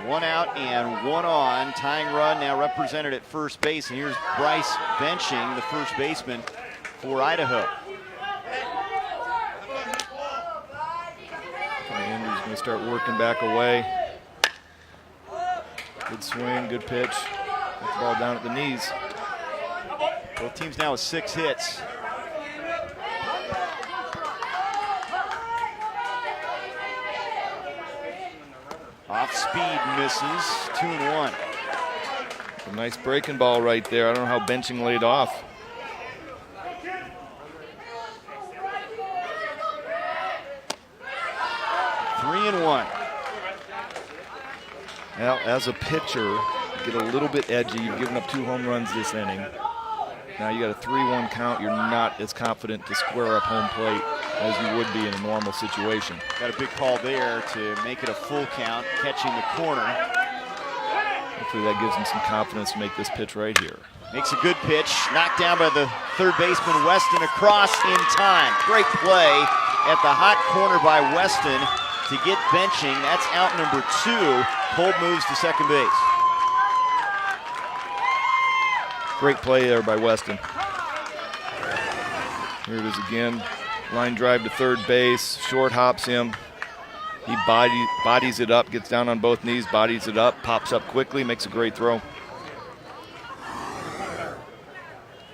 1 out and 1 on. Tying run now represented at first base, and here's Bryce benching the first baseman for Idaho. Andrew's going to start working back away. Good swing, good pitch. Get the ball down at the knees. Both teams now with 6 hits. Off speed misses, 2-1. A nice breaking ball right there. I don't know how benching laid off. Three and 1. Now, as a pitcher, get a little bit edgy. You've given up 2 home runs this inning. Now you got a 3-1 count. You're not as confident to square up home plate as you would be in a normal situation. Got a big call there to make it a full count, catching the corner. Hopefully that gives him some confidence to make this pitch right here. Makes a good pitch, knocked down by the third baseman Weston, across in time. Great play at the hot corner by Weston to get benching. That's out number 2. Kolb moves to second base. Great play there by Weston. Here it is again. Line drive to third base. Short hops him. He bodies it up, gets down on both knees, bodies it up, pops up quickly, makes a great throw.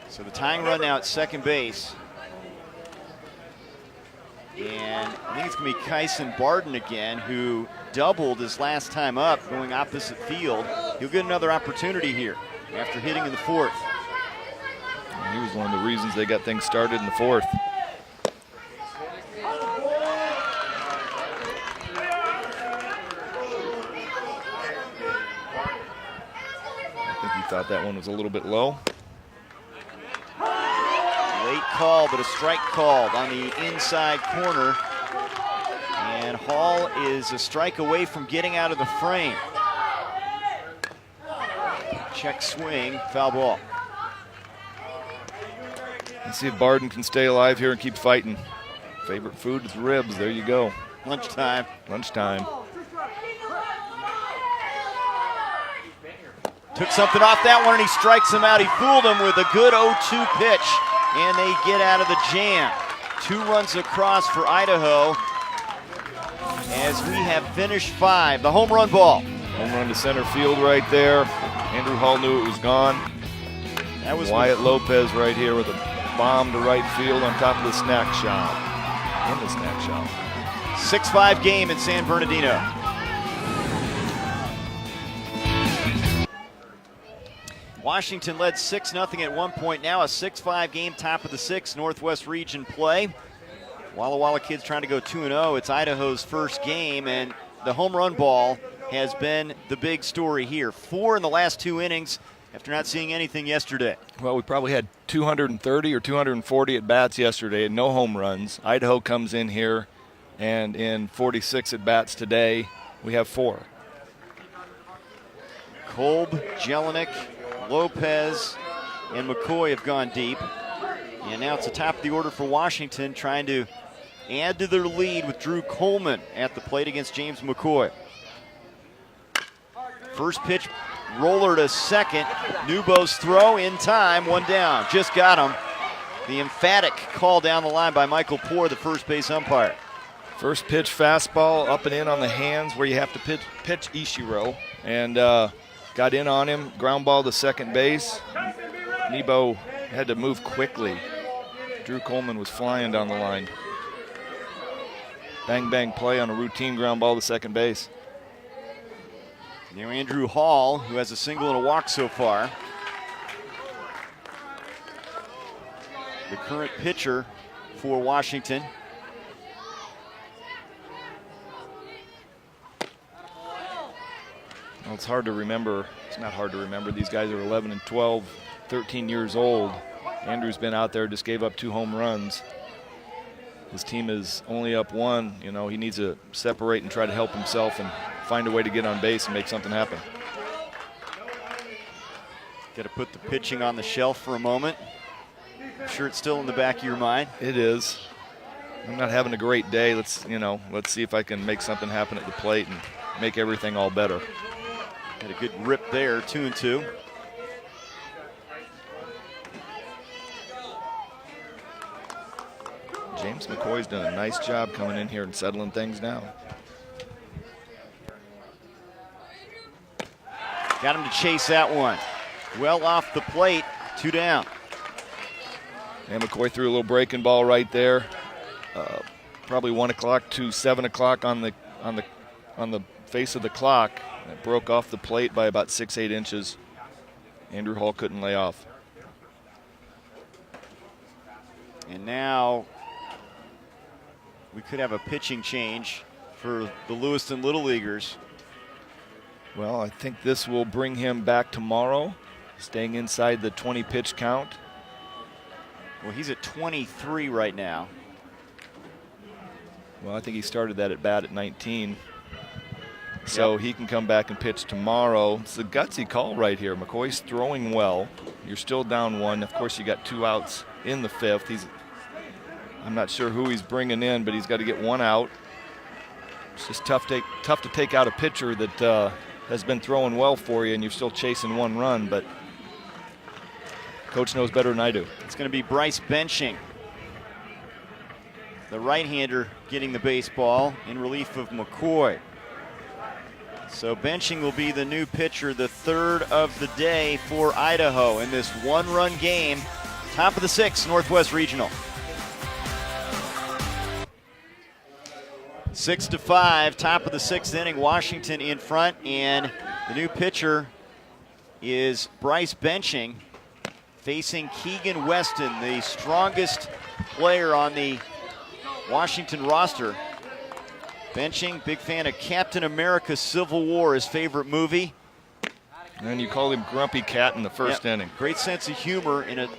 So the tying run now at second base. And I think it's going to be Kyson Barden again, who doubled his last time up, going opposite field. He'll get another opportunity here after hitting in the 4th. And he was one of the reasons they got things started in the 4th. I think he thought that one was a little bit low. Late call, but a strike called on the inside corner. And Hall is a strike away from getting out of the frame. Check swing, foul ball. Let's see if Barden can stay alive here and keep fighting. Favorite food is ribs. There you go. Lunchtime. Lunchtime. Took something off that one and he strikes him out. He fooled him with a good 0-2 pitch and they get out of the jam. 2 runs across for Idaho as we have finished 5. The home run ball. Home run to center field right there. Andrew Hall knew it was gone. That was Wyatt Lopez right here with a bomb to right field on top of the snack shop. In the snack shop. 6-5 game in San Bernardino. Washington led 6-0 at one point. Now a 6-5 game, top of the 6th, Northwest Region play. Walla Walla kids trying to go 2-0. It's Idaho's first game, and the home run ball has been the big story here. 4 in the last 2 innings after not seeing anything yesterday. Well, we probably had 230 or 240 at-bats yesterday and no home runs. Idaho comes in here, and in 46 at-bats today, we have 4. Kolb, Jelinek, Lopez, and McCoy have gone deep. And now it's the top of the order for Washington, trying to add to their lead with Drew Coleman at the plate against James McCoy. First pitch, roller to second. Nubo's throw in time, 1 down. Just got him. The emphatic call down the line by Michael Poore, the first base umpire. First pitch fastball up and in on the hands where you have to pitch Ishiro. And got in on him, ground ball to second base. Nebo had to move quickly. Drew Coleman was flying down the line. Bang, bang play on a routine ground ball to second base. Now Andrew Hall, who has a single and a walk so far. The current pitcher for Washington. Well, it's hard to remember. It's not hard to remember. These guys are 11 and 12, 13 years old. Andrew's been out there, just gave up 2 home runs. His team is only up 1. You know, he needs to separate and try to help himself and find a way to get on base and make something happen. Got to put the pitching on the shelf for a moment. I'm sure it's still in the back of your mind. It is. I'm not having a great day. Let's see if I can make something happen at the plate and make everything all better. Had a good rip there, 2-2. James McCoy's done a nice job coming in here and settling things down. Got him to chase that one. Well off the plate, 2 down. And McCoy threw a little breaking ball right there. Probably 1 o'clock to 7 o'clock on the face of the clock. It broke off the plate by about 6-8 inches. Andrew Hall couldn't lay off. And now we could have a pitching change for the Lewiston Little Leaguers. Well, I think this will bring him back tomorrow, staying inside the 20 pitch count. Well, he's at 23 right now. Well, I think he started that at bat at 19. So he can come back and pitch tomorrow. It's a gutsy call right here. McCoy's throwing well. You're still down 1. Of course, you got 2 outs in the 5th. I'm not sure who he's bringing in, but he's got to get 1 out. It's just tough to take out a pitcher that has been throwing well for you, and you're still chasing 1 run. But Coach knows better than I do. It's going to be Bryce benching. The right-hander getting the baseball in relief of McCoy. So benching will be the new pitcher, the 3rd of the day for Idaho in this 1-run game. Top of the 6th, Northwest Regional. 6-5, top of the 6th inning, Washington in front, and the new pitcher is Bryce benching, facing Keegan Weston, the strongest player on the Washington roster. Benching, big fan of Captain America Civil War, his favorite movie. And you called him Grumpy Cat in the first inning. Great sense of humor in a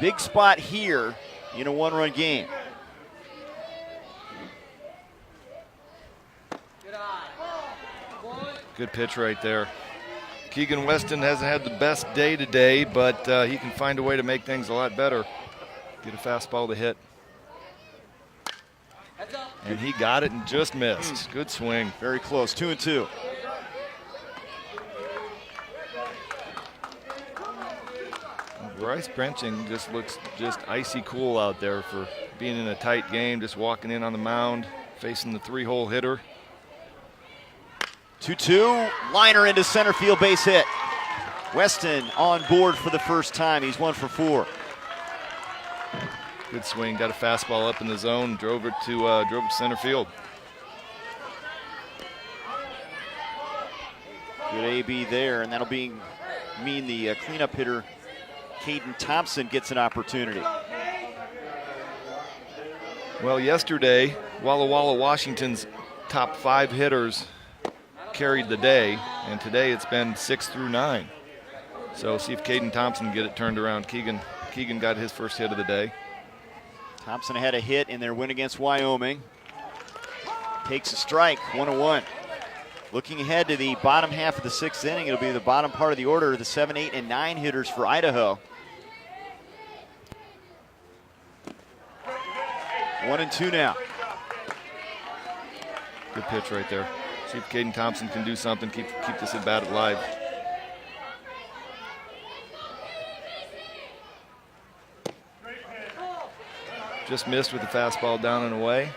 big spot here in a 1-run game. Good pitch right there. Keegan Weston hasn't had the best day today, but he can find a way to make things a lot better. Get a fastball to hit. And he got it and just missed. Good swing. Very close, 2-2. Bryce benching just looks just icy cool out there for being in a tight game, just walking in on the mound, facing the 3-hole hitter. 2-2, liner into center field, base hit. Weston on board for the first time. He's 1 for 4. Good swing, got a fastball up in the zone, drove it to center field. Good AB there, and that'll mean the cleanup hitter, Caden Thompson, gets an opportunity. Well, yesterday, Walla Walla, Washington's top 5 hitters carried the day, and today it's been 6 through 9. So see if Caden Thompson can get it turned around. Keegan got his first hit of the day. Thompson had a hit in their win against Wyoming. Takes a strike, 1-1. Looking ahead to the bottom half of the 6th inning, it'll be the bottom part of the order, the 7, 8, and 9 hitters for Idaho. 1-2 now. Good pitch right there. See if Caden Thompson can do something, keep this at bat alive. Just missed with the fastball down and away.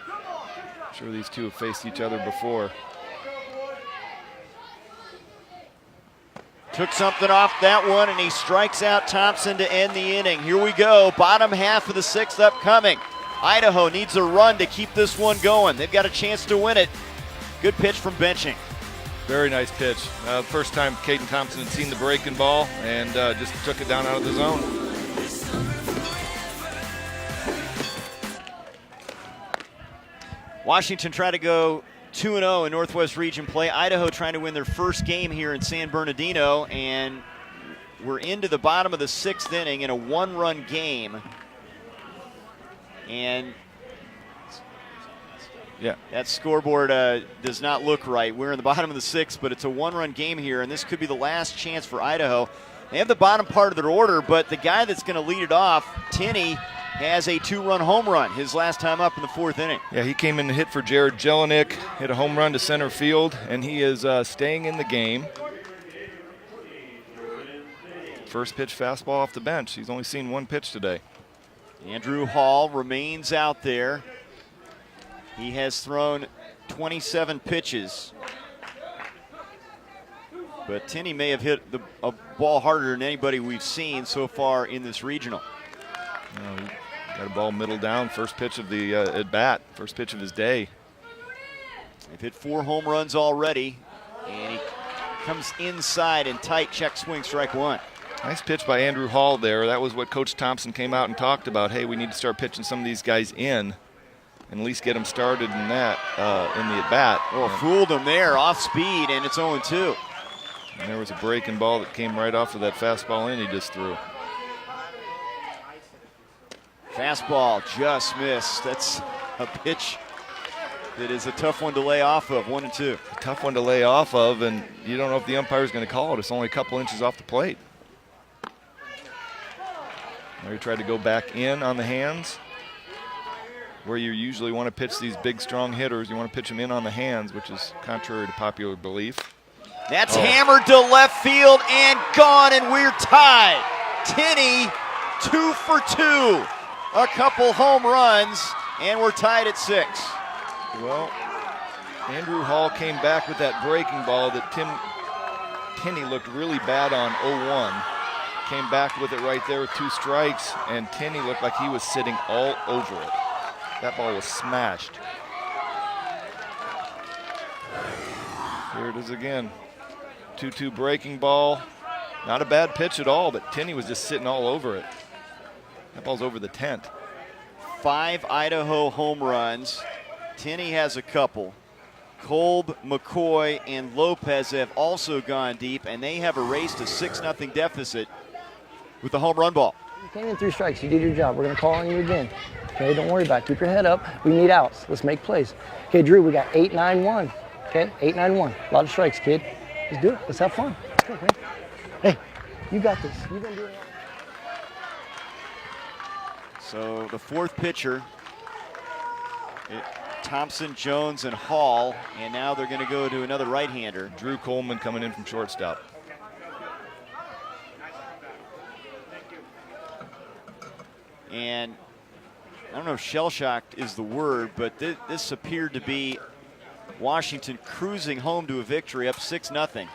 I'm sure these two have faced each other before. Took something off that one, and he strikes out Thompson to end the inning. Here we go, bottom half of the 6th upcoming. Idaho needs a run to keep this one going. They've got a chance to win it. Good pitch from benching. Very nice pitch. First time Caden Thompson had seen the breaking ball and just took it down out of the zone. Washington tried to go 2-0 in Northwest Region play. Idaho trying to win their first game here in San Bernardino, and we're into the bottom of the 6th inning in a 1-run game. And yeah, that scoreboard does not look right. We're in the bottom of the 6th, but it's a 1-run game here, and this could be the last chance for Idaho They have the bottom part of their order, but the guy that's going to lead it off, Tinney, has a 2-run home run his last time up in the 4th inning. Yeah, he came in to hit for Jared Jelinek, hit a home run to center field, and he is staying in the game. First pitch fastball off the bench. He's only seen one pitch today. Andrew Hall remains out there. He has thrown 27 pitches. But Tinney may have hit a ball harder than anybody we've seen so far in this regional. Got a ball middle down, first pitch of the at bat, first pitch of his day. They've hit 4 home runs already, and he comes inside and tight, check swing, strike 1. Nice pitch by Andrew Hall there. That was what Coach Thompson came out and talked about. Hey, we need to start pitching some of these guys in and at least get them started in that, in the at-bat. Oh, fooled him there, off speed, and it's 0-2. And there was a breaking ball that came right off of that fastball in he just threw. Fastball just missed. That's a pitch that is a tough one to lay off of, 1-2. A tough one to lay off of, and you don't know if the umpire's going to call it. It's only a couple inches off the plate. Now he tried to go back in on the hands, where you usually want to pitch these big, strong hitters. You want to pitch them in on the hands, which is contrary to popular belief. That's hammered to left field and gone, and we're tied. Tinney, 2 for 2. A couple home runs, and we're tied at 6. Well, Andrew Hall came back with that breaking ball that Tinney looked really bad on 0-1. Came back with it right there with 2 strikes, and Tinney looked like he was sitting all over it. That ball was smashed. Here it is again. 2-2 breaking ball. Not a bad pitch at all, but Tinney was just sitting all over it. That ball's over the tent. 5 Idaho home runs. Tinney has a couple. Kolb, McCoy, and Lopez have also gone deep, and they have erased a 6-0 deficit with the home run ball. You came in 3 strikes. You did your job. We're going to call on you again. Okay, don't worry about it. Keep your head up. We need outs. Let's make plays. Okay, Drew, we got 8-9-1. Okay, 8-9-1. A lot of strikes, kid. Let's do it. Let's have fun. Let's go, man. Hey, you got this. You're going to do it. So the 4th pitcher, Thompson, Jones, and Hall, and now they're going to go to another right-hander. Drew Coleman coming in from shortstop. And I don't know if shell-shocked is the word, but this appeared to be Washington cruising home to a victory, up 6-0.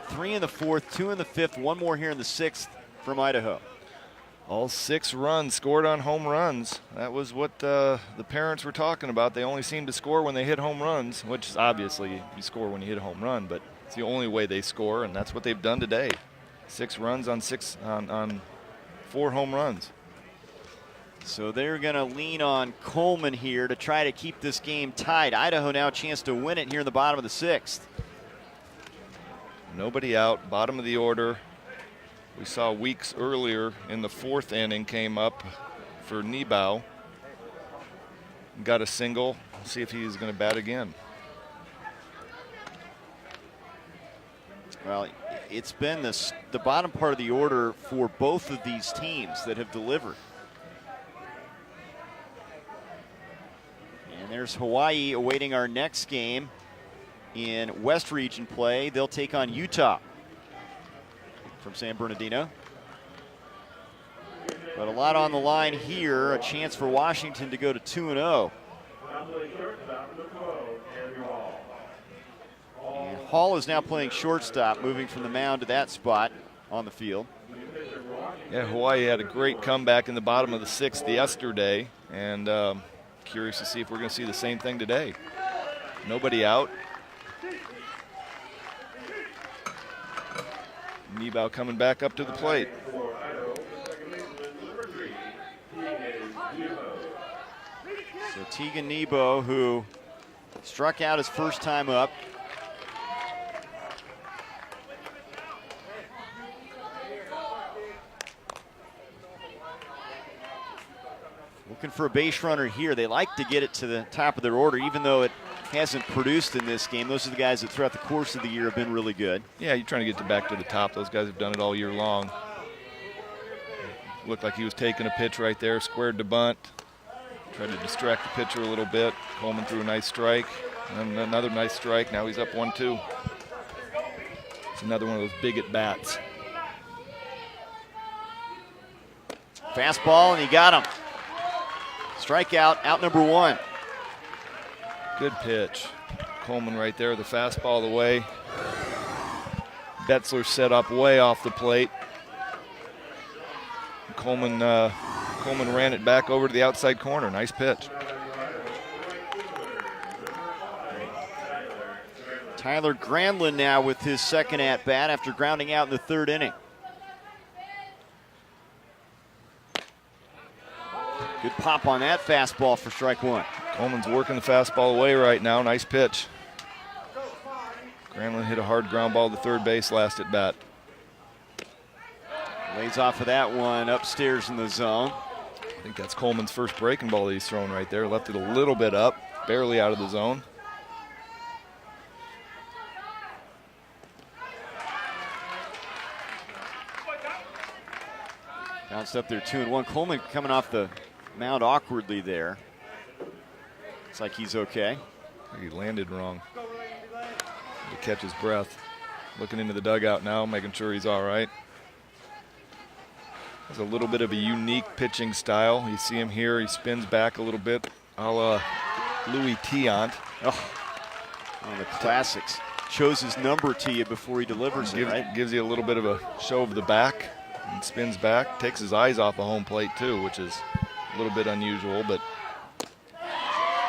3 in the 4th, 2 in the 5th, 1 more here in the 6th from Idaho. All 6 runs scored on home runs. That was what the parents were talking about. They only seem to score when they hit home runs, which is obviously you score when you hit a home run, but it's the only way they score, and that's what they've done today. 6 runs on 4 home runs. So they're going to lean on Coleman here to try to keep this game tied. Idaho now a chance to win it here in the bottom of the 6th. Nobody out, bottom of the order. We saw Weeks earlier in the 4th inning came up for Nebo. Got a single. See if he's going to bat again. Well, it's been the bottom part of the order for both of these teams that have delivered. And there's Hawaii awaiting our next game in West Region play. They'll take on Utah from San Bernardino. But a lot on the line here. A chance for Washington to go to 2-0. And Hall is now playing shortstop, moving from the mound to that spot on the field. Yeah, Hawaii had a great comeback in the bottom of the 6th yesterday, and curious to see if we're going to see the same thing today. Nobody out. Nebo coming back up to the plate. So Tegan Nebo, who struck out his first time up. Looking for a base runner here. They like to get it to the top of their order, even though it hasn't produced in this game. Those are the guys that throughout the course of the year have been really good. Yeah, you're trying to get back to the top. Those guys have done it all year long. Looked like he was taking a pitch right there, squared the bunt. Tried to distract the pitcher a little bit. Coleman threw a nice strike, and then another nice strike. Now he's up 1-2. It's another one of those big at-bats. Fastball, and he got him. Strikeout, out number 1. Good pitch. Coleman right there, the fastball away. Betzler set up way off the plate. Coleman ran it back over to the outside corner. Nice pitch. Tyler Granlund now with his second at-bat after grounding out in the 3rd inning. Good pop on that fastball for strike 1. Coleman's working the fastball away right now. Nice pitch. Granlund hit a hard ground ball to third base last at bat. Lays off of that one upstairs in the zone. I think that's Coleman's first breaking ball that he's thrown right there. Left it a little bit up, barely out of the zone. Bounced up there 2-1. Coleman coming off the mound awkwardly there. Looks like he's okay. He landed wrong. To catch his breath. Looking into the dugout now, making sure he's all right. Has a little bit of a unique pitching style. You see him here, he spins back a little bit, a la Louis Tiant. Oh, one of the classics. Shows his number to you before he delivers it, right? Gives you a little bit of a show of the back and spins back. Takes his eyes off the home plate too, which is a little bit unusual, but.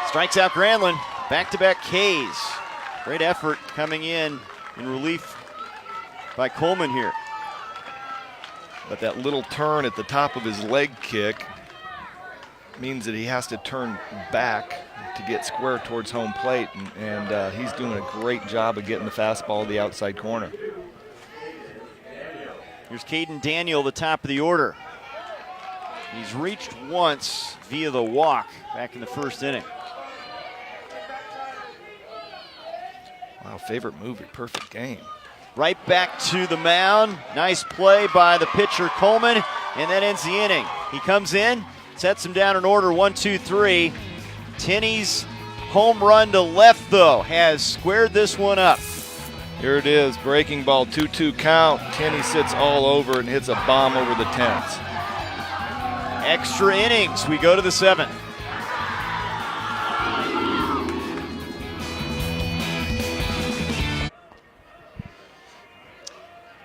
Strikes out Granlund, back-to-back Ks. Great effort coming in relief by Coleman here. But that little turn at the top of his leg kick means that he has to turn back to get square towards home plate, and he's doing a great job of getting the fastball to the outside corner. Here's Caden Daniel, the top of the order. He's reached once via the walk back in the 1st inning. Wow, favorite movie, perfect game. Right back to the mound. Nice play by the pitcher Coleman, and that ends the inning. He comes in, sets him down in order 1-2-3. Tenney's home run to left, though, has squared this one up. Here it is, breaking ball, 2-2 count. Tenney sits all over and hits a bomb over the 10th. Extra innings. We go to the 7th.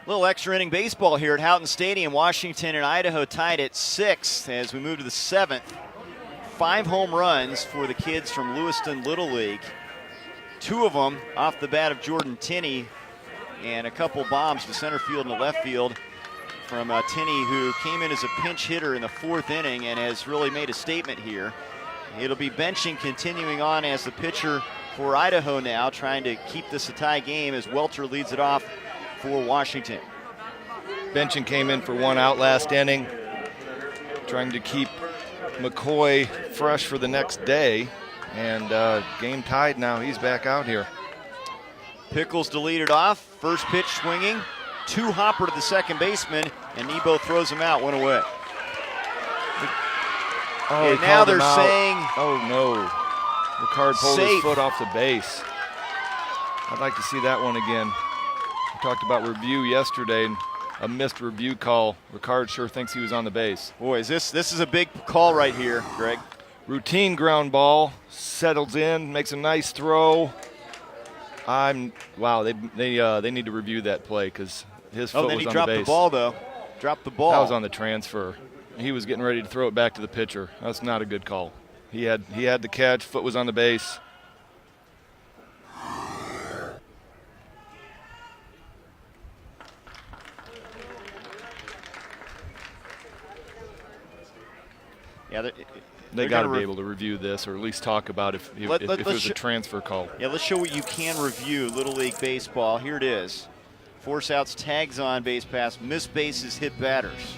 Little extra inning baseball here at Houghton Stadium. Washington and Idaho tied at 6 as we move to the 7th. 5 home runs for the kids from Lewiston Little League. 2 of them off the bat of Jordan Tenney, and a couple bombs to center field and to left field from Tenney, who came in as a pinch hitter in the 4th inning and has really made a statement here. It'll be benching continuing on as the pitcher for Idaho now, trying to keep this a tie game as Welter leads it off for Washington. Benching came in for 1 out last inning, trying to keep McCoy fresh for the next day, and game tied now. He's back out here. Pickles to lead it off. First pitch swinging. 2-hopper to the second baseman, and Nebo throws him out, 1 away. Oh, and now they're saying, oh no, Ricard pulled safe. his foot off the base. I'd like to see that one again. We talked about review yesterday, and a missed review call. Ricard sure thinks he was on the base. Boy, this is a big call right here, Greg. Routine ground ball, settles in, makes a nice throw. Wow, they need to review that play because his foot was on the base. Oh, then he dropped the ball, though. Dropped the ball. That was on the transfer. He was getting ready to throw it back to the pitcher. That's not a good call. He had the catch, foot was on the base. Yeah, they got to be able to review this, or at least talk about if it was a transfer call. Yeah, let's show what you can review. Little League Baseball. Here it is. Force outs, tags on base pass, missed bases, hit batters.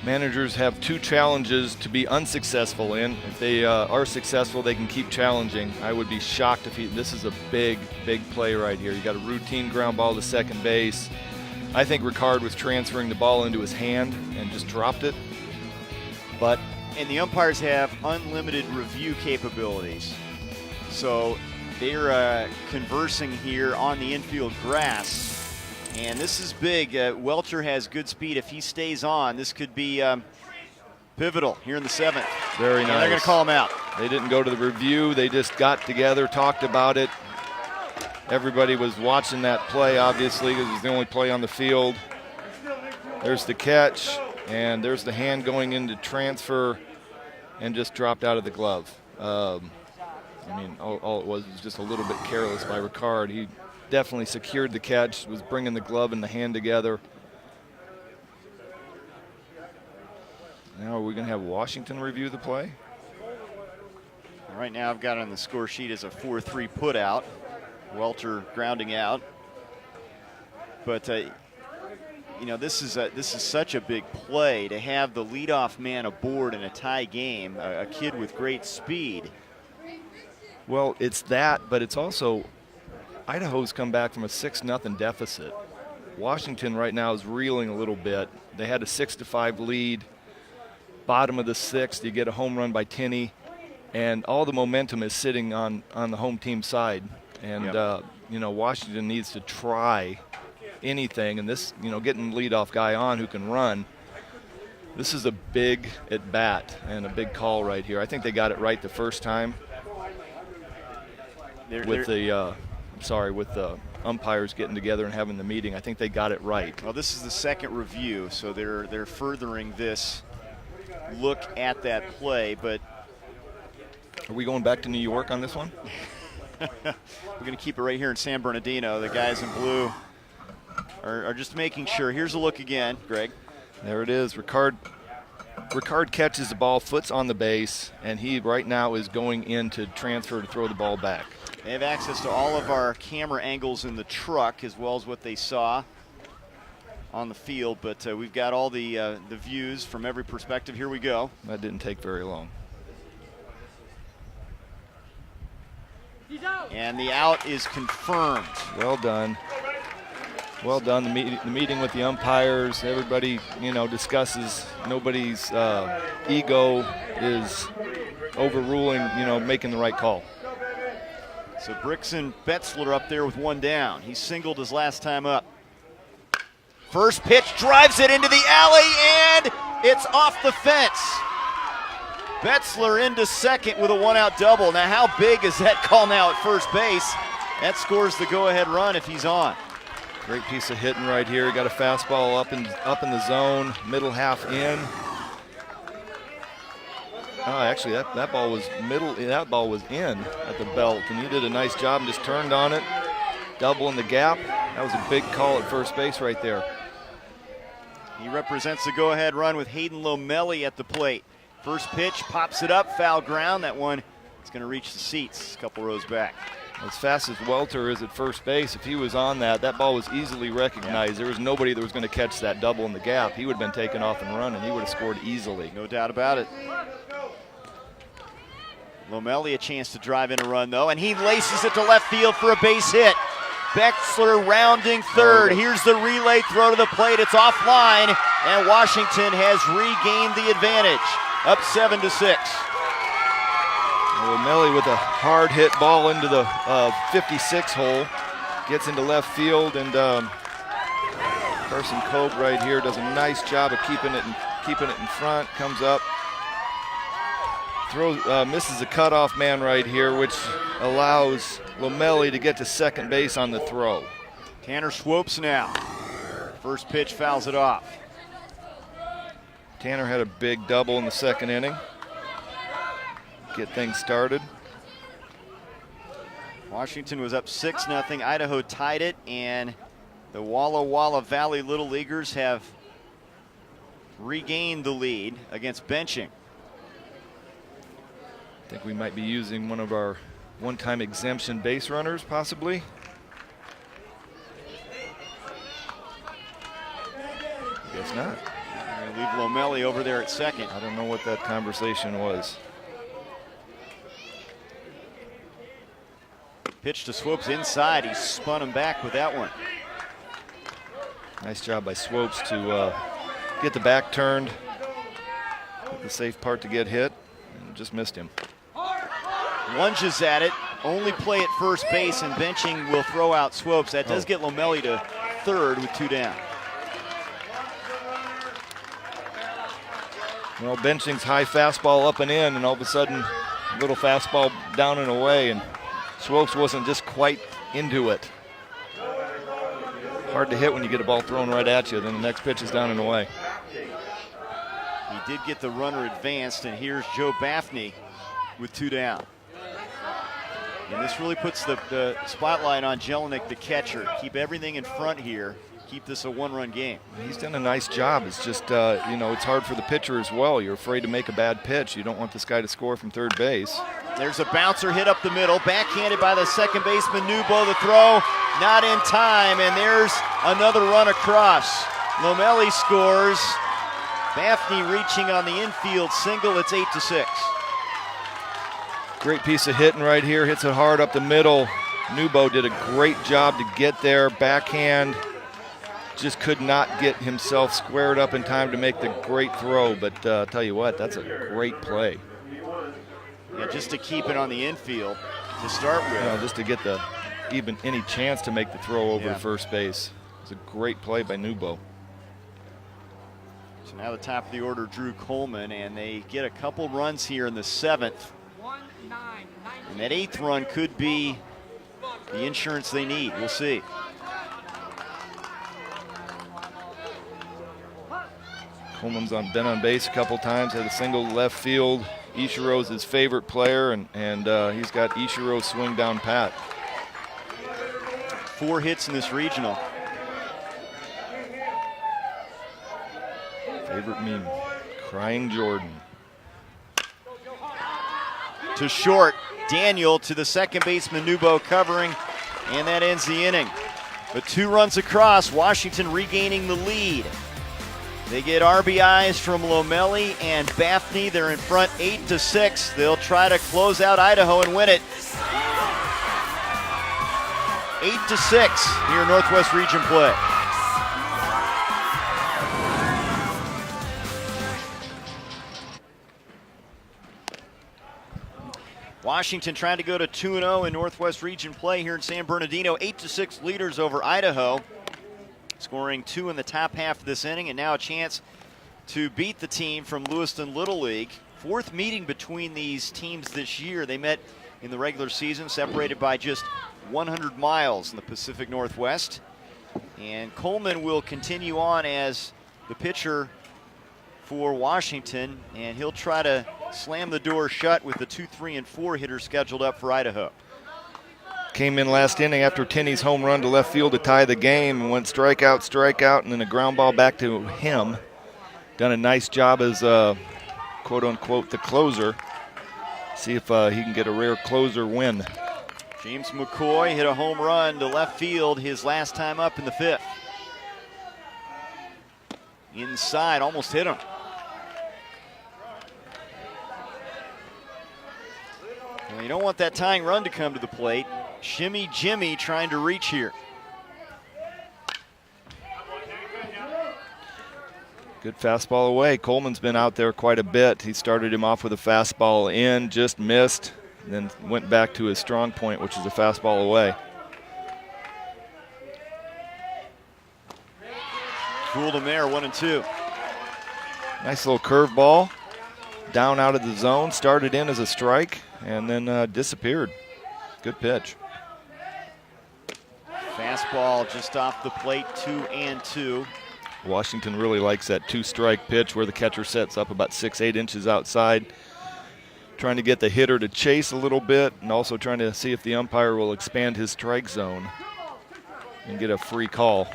managers have 2 challenges to be unsuccessful in. If they are successful, they can keep challenging. I would be shocked if this is a big, big play right here. You got a routine ground ball to second base. I think Ricard was transferring the ball into his hand and just dropped it. And the umpires have unlimited review capabilities. So they're conversing here on the infield grass. And this is big. Welcher has good speed. If he stays on, this could be pivotal here in the 7th. Very nice. And they're going to call him out. They didn't go to the review. They just got together, talked about it. Everybody was watching that play, obviously, because it's the only play on the field. There's the catch, and there's the hand going into transfer and just dropped out of the glove. I mean, all it was just a little bit careless by Ricard. He definitely secured the catch, was bringing the glove and the hand together. Now are we going to have Washington review the play? Right now I've got on the score sheet as a 4-3 put out. Welter grounding out. But you know, this is such a big play to have the leadoff man aboard in a tie game, a kid with great speed. Well, it's that, but it's also Idaho's come back from a 6-0 deficit. Washington right now is reeling a little bit. They had a 6-5 lead. Bottom of the 6th, you get a home run by Tinney, and all the momentum is sitting on the home team side. And you know, Washington needs to try anything, and this, you know, getting the leadoff guy on who can run, this is a big at bat and a big call right here. I think they got it right the first time with the umpires getting together and having the meeting. I think they got it right. Well, this is the 2nd review, so they're furthering this look at that play. But are we going back to New York on this one? We're going to keep it right here in San Bernardino. The guys in blue are just making sure. Here's a look again, Greg. There it is. Ricard catches the ball, foot's on the base, and he right now is going in to transfer to throw the ball back. They have access to all of our camera angles in the truck as well as what they saw on the field, but we've got all the views from every perspective. Here we go. That didn't take very long. And the out is confirmed. Well done. Well done. The meeting with the umpires, everybody, you know, discusses. Nobody's ego is overruling, you know, making the right call. So Brixton Betzler up there with 1 down. He singled his last time up. First pitch drives it into the alley, and it's off the fence. Betzler into second with a 1-out double. Now, how big is that call now at first base? That scores the go-ahead run if he's on. Great piece of hitting right here. He got a fastball up in the zone, middle half in. Oh, actually, that ball was that ball was in at the belt, and he did a nice job and just turned on it, double in the gap. That was a big call at first base right there. He represents the go-ahead run with Hayden Lomelli at the plate. First pitch, pops it up, foul ground. That one is going to reach the seats a couple rows back. As fast as Welter is at first base, if he was on that ball was easily recognized. There was nobody that was going to catch that double in the gap. He would have been taken off and run, and he would have scored easily. No doubt about it. Lomelli a chance to drive in a run, though, and he laces it to left field for a base hit. Betzler rounding third. Here's the relay throw to the plate. It's offline, and Washington has regained the advantage. Up 7-6. Lomelli with a hard hit ball into the 56 hole. Gets into left field, and Carson Koch right here does a nice job of keeping it in front. Comes up, misses a cutoff man right here, which allows Lomelli to get to second base on the throw. Tanner Swopes now. First pitch fouls it off. Tanner had a big double in the 2nd inning. Get things started. Washington was up 6-0. Idaho tied it, and the Walla Valley Little Leaguers have regained the lead against benching. I think we might be using one of our one-time exemption base runners, possibly. We're Guess not. going to Leave Lomelli over there at second. I don't know what that conversation was. Pitch to Swopes inside. He spun him back with that one. Nice job by Swopes to get the back turned. The safe part to get hit, and just missed him. Lunges at it. Only play at first base, and benching will throw out Swopes. That does get Lomelli to third with 2 down. Well, benching's high fastball up and in, and all of a sudden, little fastball down and away, and Swopes wasn't just quite into it. Hard to hit when you get a ball thrown right at you, then the next pitch is down and away. He did get the runner advanced, and here's Joe Baffney with 2 down. And this really puts the spotlight on Jelinek, the catcher. Keep everything in front here. Keep this a 1-run game. He's done a nice job. It's just, you know, it's hard for the pitcher as well. You're afraid to make a bad pitch. You don't want this guy to score from third base. There's a bouncer hit up the middle, backhanded by the second baseman, Nubo. The throw, not in time, and there's another run across. Lomelli scores. Baffney reaching on the infield single. It's 8-6. Great piece of hitting right here. Hits it hard up the middle. Nubo did a great job to get there. Backhand. Just could not get himself squared up in time to make the great throw. But I'll tell you what, that's a great play. Yeah, just to keep it on the infield to start with. You know, just to get the even any chance to make the throw over to first base. It's a great play by Nubo. So now the top of the order, Drew Coleman, and they get a couple runs here in the 7th. And that 8th run could be the insurance they need. We'll see. Coleman's been on base a couple times, had a single left field. Ishiro's his favorite player, and he's got Ishiro swing down pat. 4 hits in this regional. Favorite meme, crying Jordan. To short, Daniel to the second baseman, Nubo covering, and that ends the inning. But 2 runs across, Washington regaining the lead. They get RBIs from Lomelli and Baffney. They're in front 8-6. They'll try to close out Idaho and win it. 8-6 here in Northwest Region play. Washington trying to go to 2-0 in Northwest Region play here in San Bernardino. 8-6 leaders over Idaho. Scoring 2 in the top half of this inning, and now a chance to beat the team from Lewiston Little League. 4th meeting between these teams this year. They met in the regular season, separated by just 100 miles in the Pacific Northwest. And Coleman will continue on as the pitcher for Washington, and he'll try to slam the door shut with the 2, 3, and 4 hitters scheduled up for Idaho. Came in last inning after Tinney's home run to left field to tie the game, and went strikeout, and then a ground ball back to him. Done a nice job as quote-unquote the closer. See if he can get a rare closer win. James McCoy hit a home run to left field his last time up in the 5th. Inside, almost hit him. Well, you don't want that tying run to come to the plate. Shimmy Jimmy trying to reach here. Good fastball away. Coleman's been out there quite a bit. He started him off with a fastball in, just missed, then went back to his strong point, which is a fastball away. Cooled him there, 1-2. Nice little curveball. Down out of the zone, started in as a strike, and then disappeared. Good pitch. Fastball just off the plate, 2-2. Washington really likes that 2-strike pitch where the catcher sets up about 6-8 inches outside, trying to get the hitter to chase a little bit, and also trying to see if the umpire will expand his strike zone and get a free call.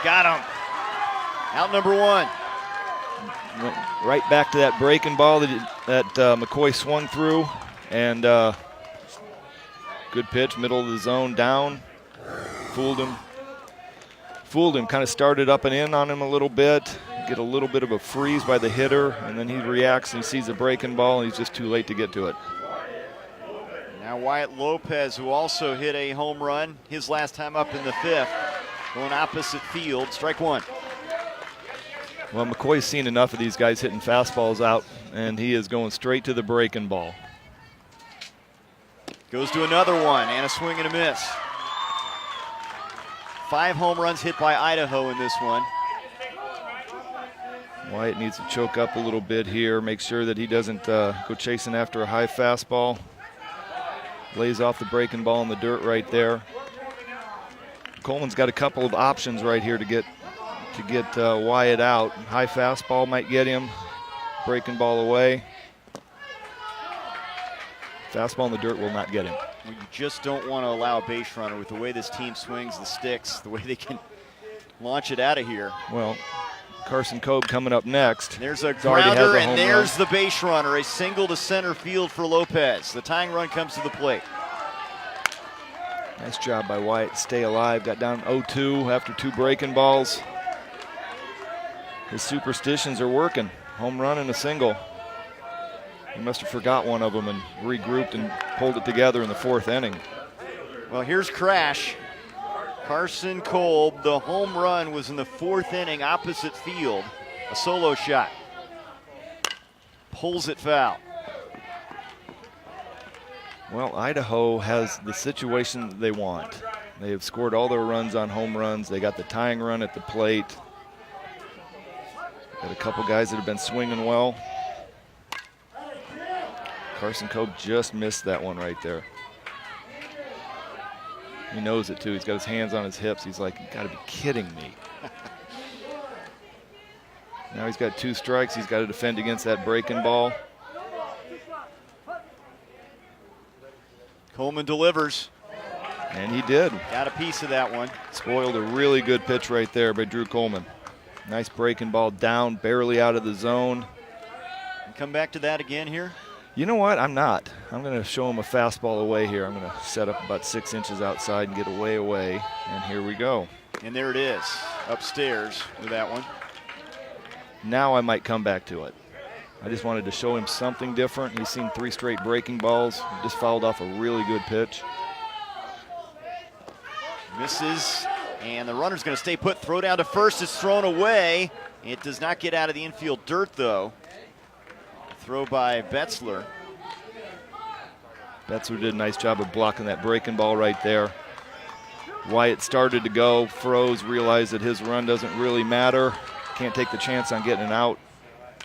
Got him. Out number 1. Went right back to that breaking ball that McCoy swung through, and Good pitch, middle of the zone, down. Fooled him. Fooled him, kind of started up and in on him a little bit. Get a little bit of a freeze by the hitter, and then he reacts and he sees a breaking ball, and he's just too late to get to it. Now Wyatt Lopez, who also hit a home run his last time up in the 5th, going opposite field, strike one. Well, McCoy's seen enough of these guys hitting fastballs out, and he is going straight to the breaking ball. Goes to another one, and a swing and a miss. 5 home runs hit by Idaho in this one. Wyatt needs to choke up a little bit here, make sure that he doesn't go chasing after a high fastball. Lays off the breaking ball in the dirt right there. Coleman's got a couple of options right here to get Wyatt out. High fastball might get him. Breaking ball away. Fastball in the dirt will not get him. Well, you just don't want to allow a base runner with the way this team swings the sticks, the way they can launch it out of here. Well, Carson Cobe coming up next. There's a Already has grounder, a and home there's run. the base runner. A single to center field for Lopez. The tying run comes to the plate. Nice job by Wyatt. Stay alive. Got down 0-2 after 2 breaking balls. His superstitions are working. Home run and a single. He must have forgot one of them and regrouped and pulled it together in the 4th inning. Well, here's Crash. Carson Kolb, the home run was in the 4th inning, opposite field. A solo shot. Pulls it foul. Well, Idaho has the situation they want. They have scored all their runs on home runs. They got the tying run at the plate. Got a couple guys that have been swinging well. Carson Cobe just missed that one right there. He knows it too. He's got his hands on his hips. He's like, you gotta be kidding me. Now he's got 2 strikes. He's got to defend against that breaking ball. Coleman delivers. And he did. Got a piece of that one. Spoiled a really good pitch right there by Drew Coleman. Nice breaking ball down, barely out of the zone. And come back to that again here. You know what? I'm not. I'm going to show him a fastball away here. I'm going to set up about 6 inches outside and get away. And here we go. And there it is, upstairs with that one. Now I might come back to it. I just wanted to show him something different. He's seen 3 straight breaking balls. Just fouled off a really good pitch. Misses, and the runner's going to stay put. Throw down to first. It's thrown away. It does not get out of the infield dirt, though. Throw by Betzler. Betzler did a nice job of blocking that breaking ball right there. Wyatt started to go, froze, realized that his run doesn't really matter. Can't take the chance on getting an out.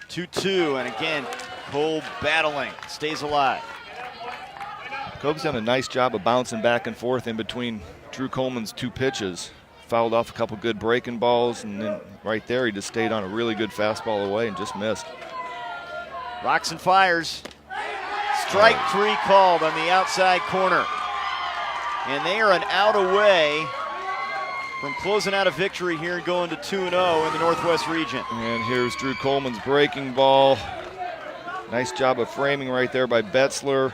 2-2, and again, Kolb battling, stays alive. Cobe's done a nice job of bouncing back and forth in between Drew Coleman's 2 pitches. Fouled off a couple good breaking balls, and then right there he just stayed on a really good fastball away and just missed. Rocks and fires. Strike 3 called on the outside corner. And they are an out away from closing out a victory here and going to 2-0 in the Northwest region. And here's Drew Coleman's breaking ball. Nice job of framing right there by Betzler.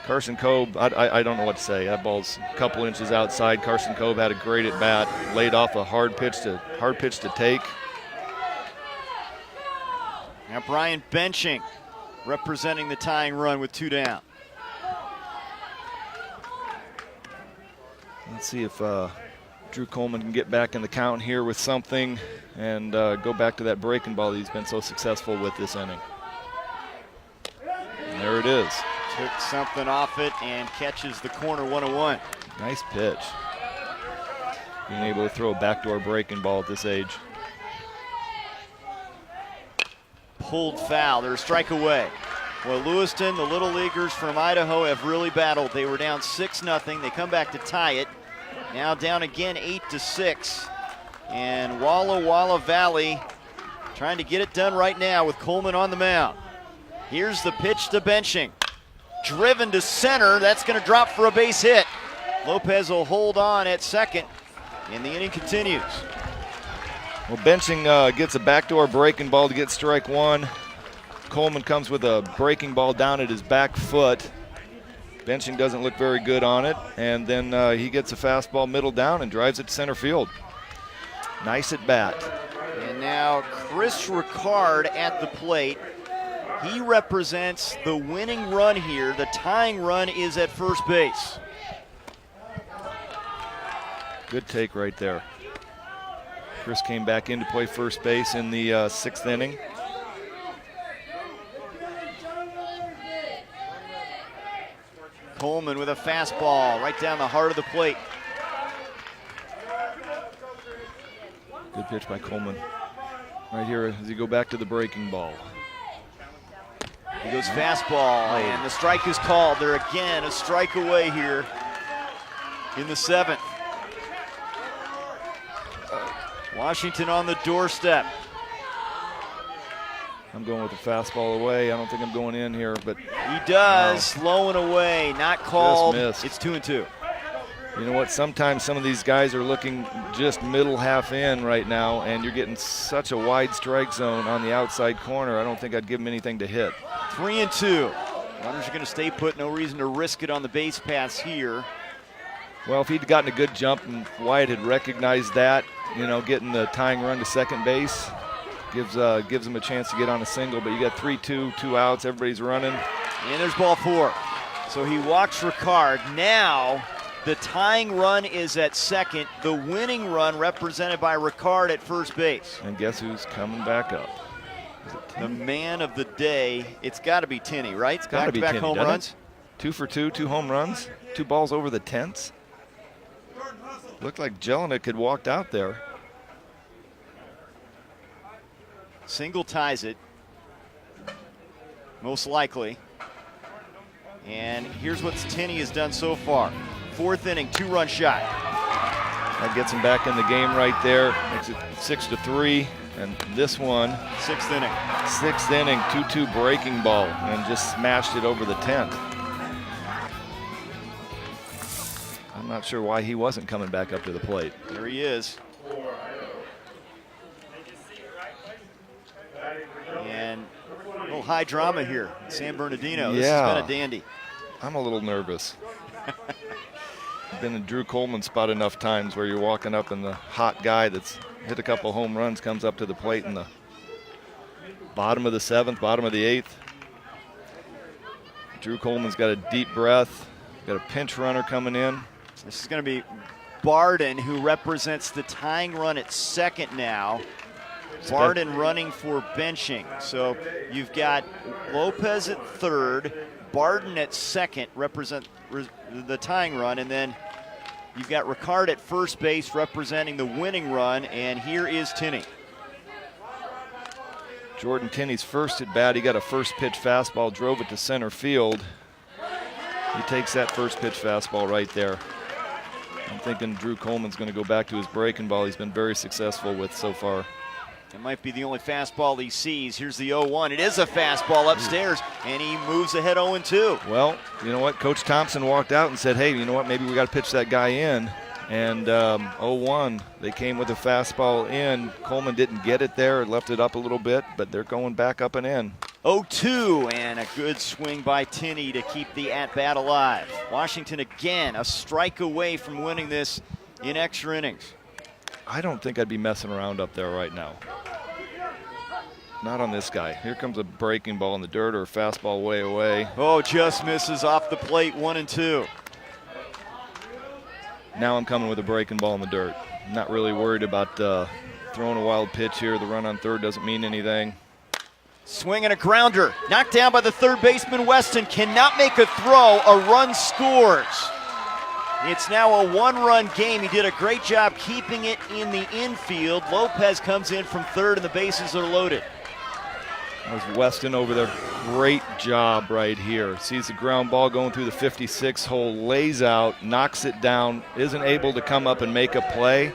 Carson Cobe, I don't know what to say. That ball's a couple inches outside. Carson Cobe had a great at bat, laid off a hard pitch to take. Now Brian Benching representing the tying run with 2 down. Let's see if Drew Coleman can get back in the count here with something and go back to that breaking ball that he's been so successful with this inning. And there it is. Took something off it and catches the corner 1-1. Nice pitch. Being able to throw a backdoor breaking ball at this age. Pulled foul. They're a strike away. Well, Lewiston, the Little Leaguers from Idaho, have really battled. They were down 6-0. They come back to tie it. Now down again 8-6. And Walla Valley trying to get it done right now with Coleman on the mound. Here's the pitch to Benching. Driven to center. That's going to drop for a base hit. Lopez will hold on at second, and the inning continues. Well, Benching gets a backdoor breaking ball to get strike 1. Coleman comes with a breaking ball down at his back foot. Benching doesn't look very good on it, and then he gets a fastball middle down and drives it to center field. Nice at bat. And now Chris Ricard at the plate. He represents the winning run here. The tying run is at first base. Good take right there. Chris came back in to play first base in the 6th inning. Coleman with a fastball right down the heart of the plate. Good pitch by Coleman. Right here as he go back to the breaking ball. He goes fastball, and the strike is called. They're again a strike away here in the 7th. Washington on the doorstep. I'm going with the fastball away. I don't think I'm going in here, but he does. Low and away, not called. Just missed. It's 2-2. You know what? Sometimes some of these guys are looking just middle half in right now, and you're getting such a wide strike zone on the outside corner. I don't think I'd give him anything to hit. 3-2. Runners are going to stay put. No reason to risk it on the base paths here. Well, if he'd gotten a good jump and Wyatt had recognized that, you know, getting the tying run to second base gives him a chance to get on a single. But you got 3-2, 2 outs. Everybody's running. And there's ball 4. So he walks Ricard. Now the tying run is at second. The winning run represented by Ricard at first base. And guess who's coming back up? The man of the day. It's got to be Tinney, right? It's got to be back Tinney, home runs. 2 for 2, 2 home runs, 2 balls over the tents. Looked like Jelinek had walked out there. Single ties it, most likely. And here's what Tinney has done so far. 4th inning, 2-run shot. That gets him back in the game right there. Makes it 6-3. And this one, 6th inning. 6th inning, 2-2 breaking ball, and just smashed it over the tent. I'm not sure why he wasn't coming back up to the plate. There he is. And a little high drama here in San Bernardino. This has been a dandy. I'm a little nervous. I've been in Drew Coleman's spot enough times where you're walking up and the hot guy that's hit a couple home runs comes up to the plate in the bottom of the 7th, bottom of the 8th. Drew Coleman's got a deep breath, got a pinch runner coming in. This is going to be Barden, who represents the tying run at second now. Barden running for benching. So you've got Lopez at third, Barden at second, represent the tying run, and then you've got Ricard at first base representing the winning run, and here is Tinney. Jordan Tinney's first at bat. He got a first pitch fastball, drove it to center field. He takes that first pitch fastball right there. I'm thinking Drew Coleman's going to go back to his breaking ball he's been very successful with so far. It might be the only fastball he sees. Here's the 0-1. It is a fastball upstairs, and he moves ahead 0-2. Well, you know what? Coach Thompson walked out and said, hey, you know what? Maybe we got to pitch that guy in. And 0-1, they came with a fastball in. Coleman didn't get it there. It left it up a little bit, but they're going back up and in. 0-2, and a good swing by Tinney to keep the at-bat alive. Washington again a strike away from winning this in extra innings. I don't think I'd be messing around up there right now. Not on this guy. Here comes a breaking ball in the dirt or a fastball way away. Oh, just misses off the plate, 1-2. Now I'm coming with a breaking ball in the dirt. I'm not really worried about throwing a wild pitch here. The run on third doesn't mean anything. Swing and a grounder. Knocked down by the third baseman, Weston. Cannot make a throw. A run scores. It's now a 1-run game. He did a great job keeping it in the infield. Lopez comes in from third, and the bases are loaded. That was Weston over there. Great job right here. Sees the ground ball going through the 56 hole, lays out, knocks it down, isn't able to come up and make a play,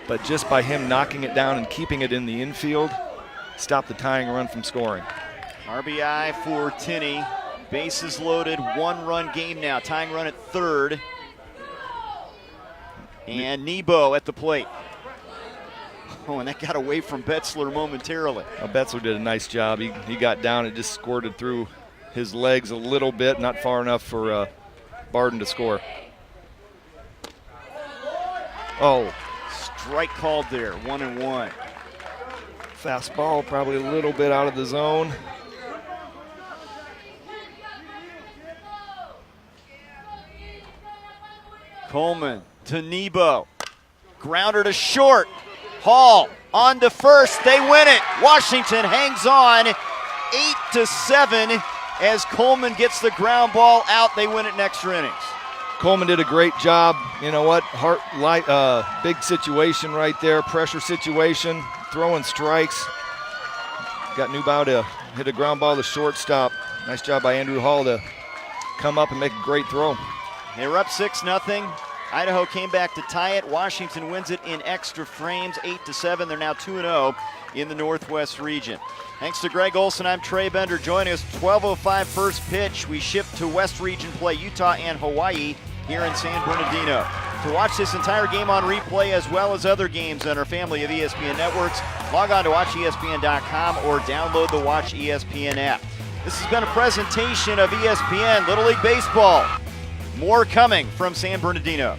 but just by him knocking it down and keeping it in the infield, stopped the tying run from scoring. RBI for Tinney. Bases loaded, 1-run game now. Tying run at third. And Nebo at the plate. Oh, and that got away from Betzler momentarily. Well, Betzler did a nice job. He got down and just squirted through his legs a little bit, not far enough for Barden to score. Oh, Strike called there, 1-1. fastball probably a little bit out of the zone. Coleman to Nebo. Grounder to short. Hall on to first. They win it. Washington hangs on 8-7 as Coleman gets the ground ball out. They win it in extra innings. Coleman did a great job. You know what? Big situation right there. Pressure situation. Throwing strikes. Got Neubauer to hit a ground ball to shortstop. Nice job by Andrew Hall to come up and make a great throw. They were up 6-0. Idaho came back to tie it. Washington wins it in extra frames, 8-7. They're now 2-0 in the Northwest region. Thanks to Greg Olson, I'm Trey Bender. Joining us, 12:05 first pitch. We shift to West Region play, Utah and Hawaii here in San Bernardino. To watch this entire game on replay as well as other games on our family of ESPN networks, log on to watchespn.com or download the Watch ESPN app. This has been a presentation of ESPN Little League Baseball. More coming from San Bernardino.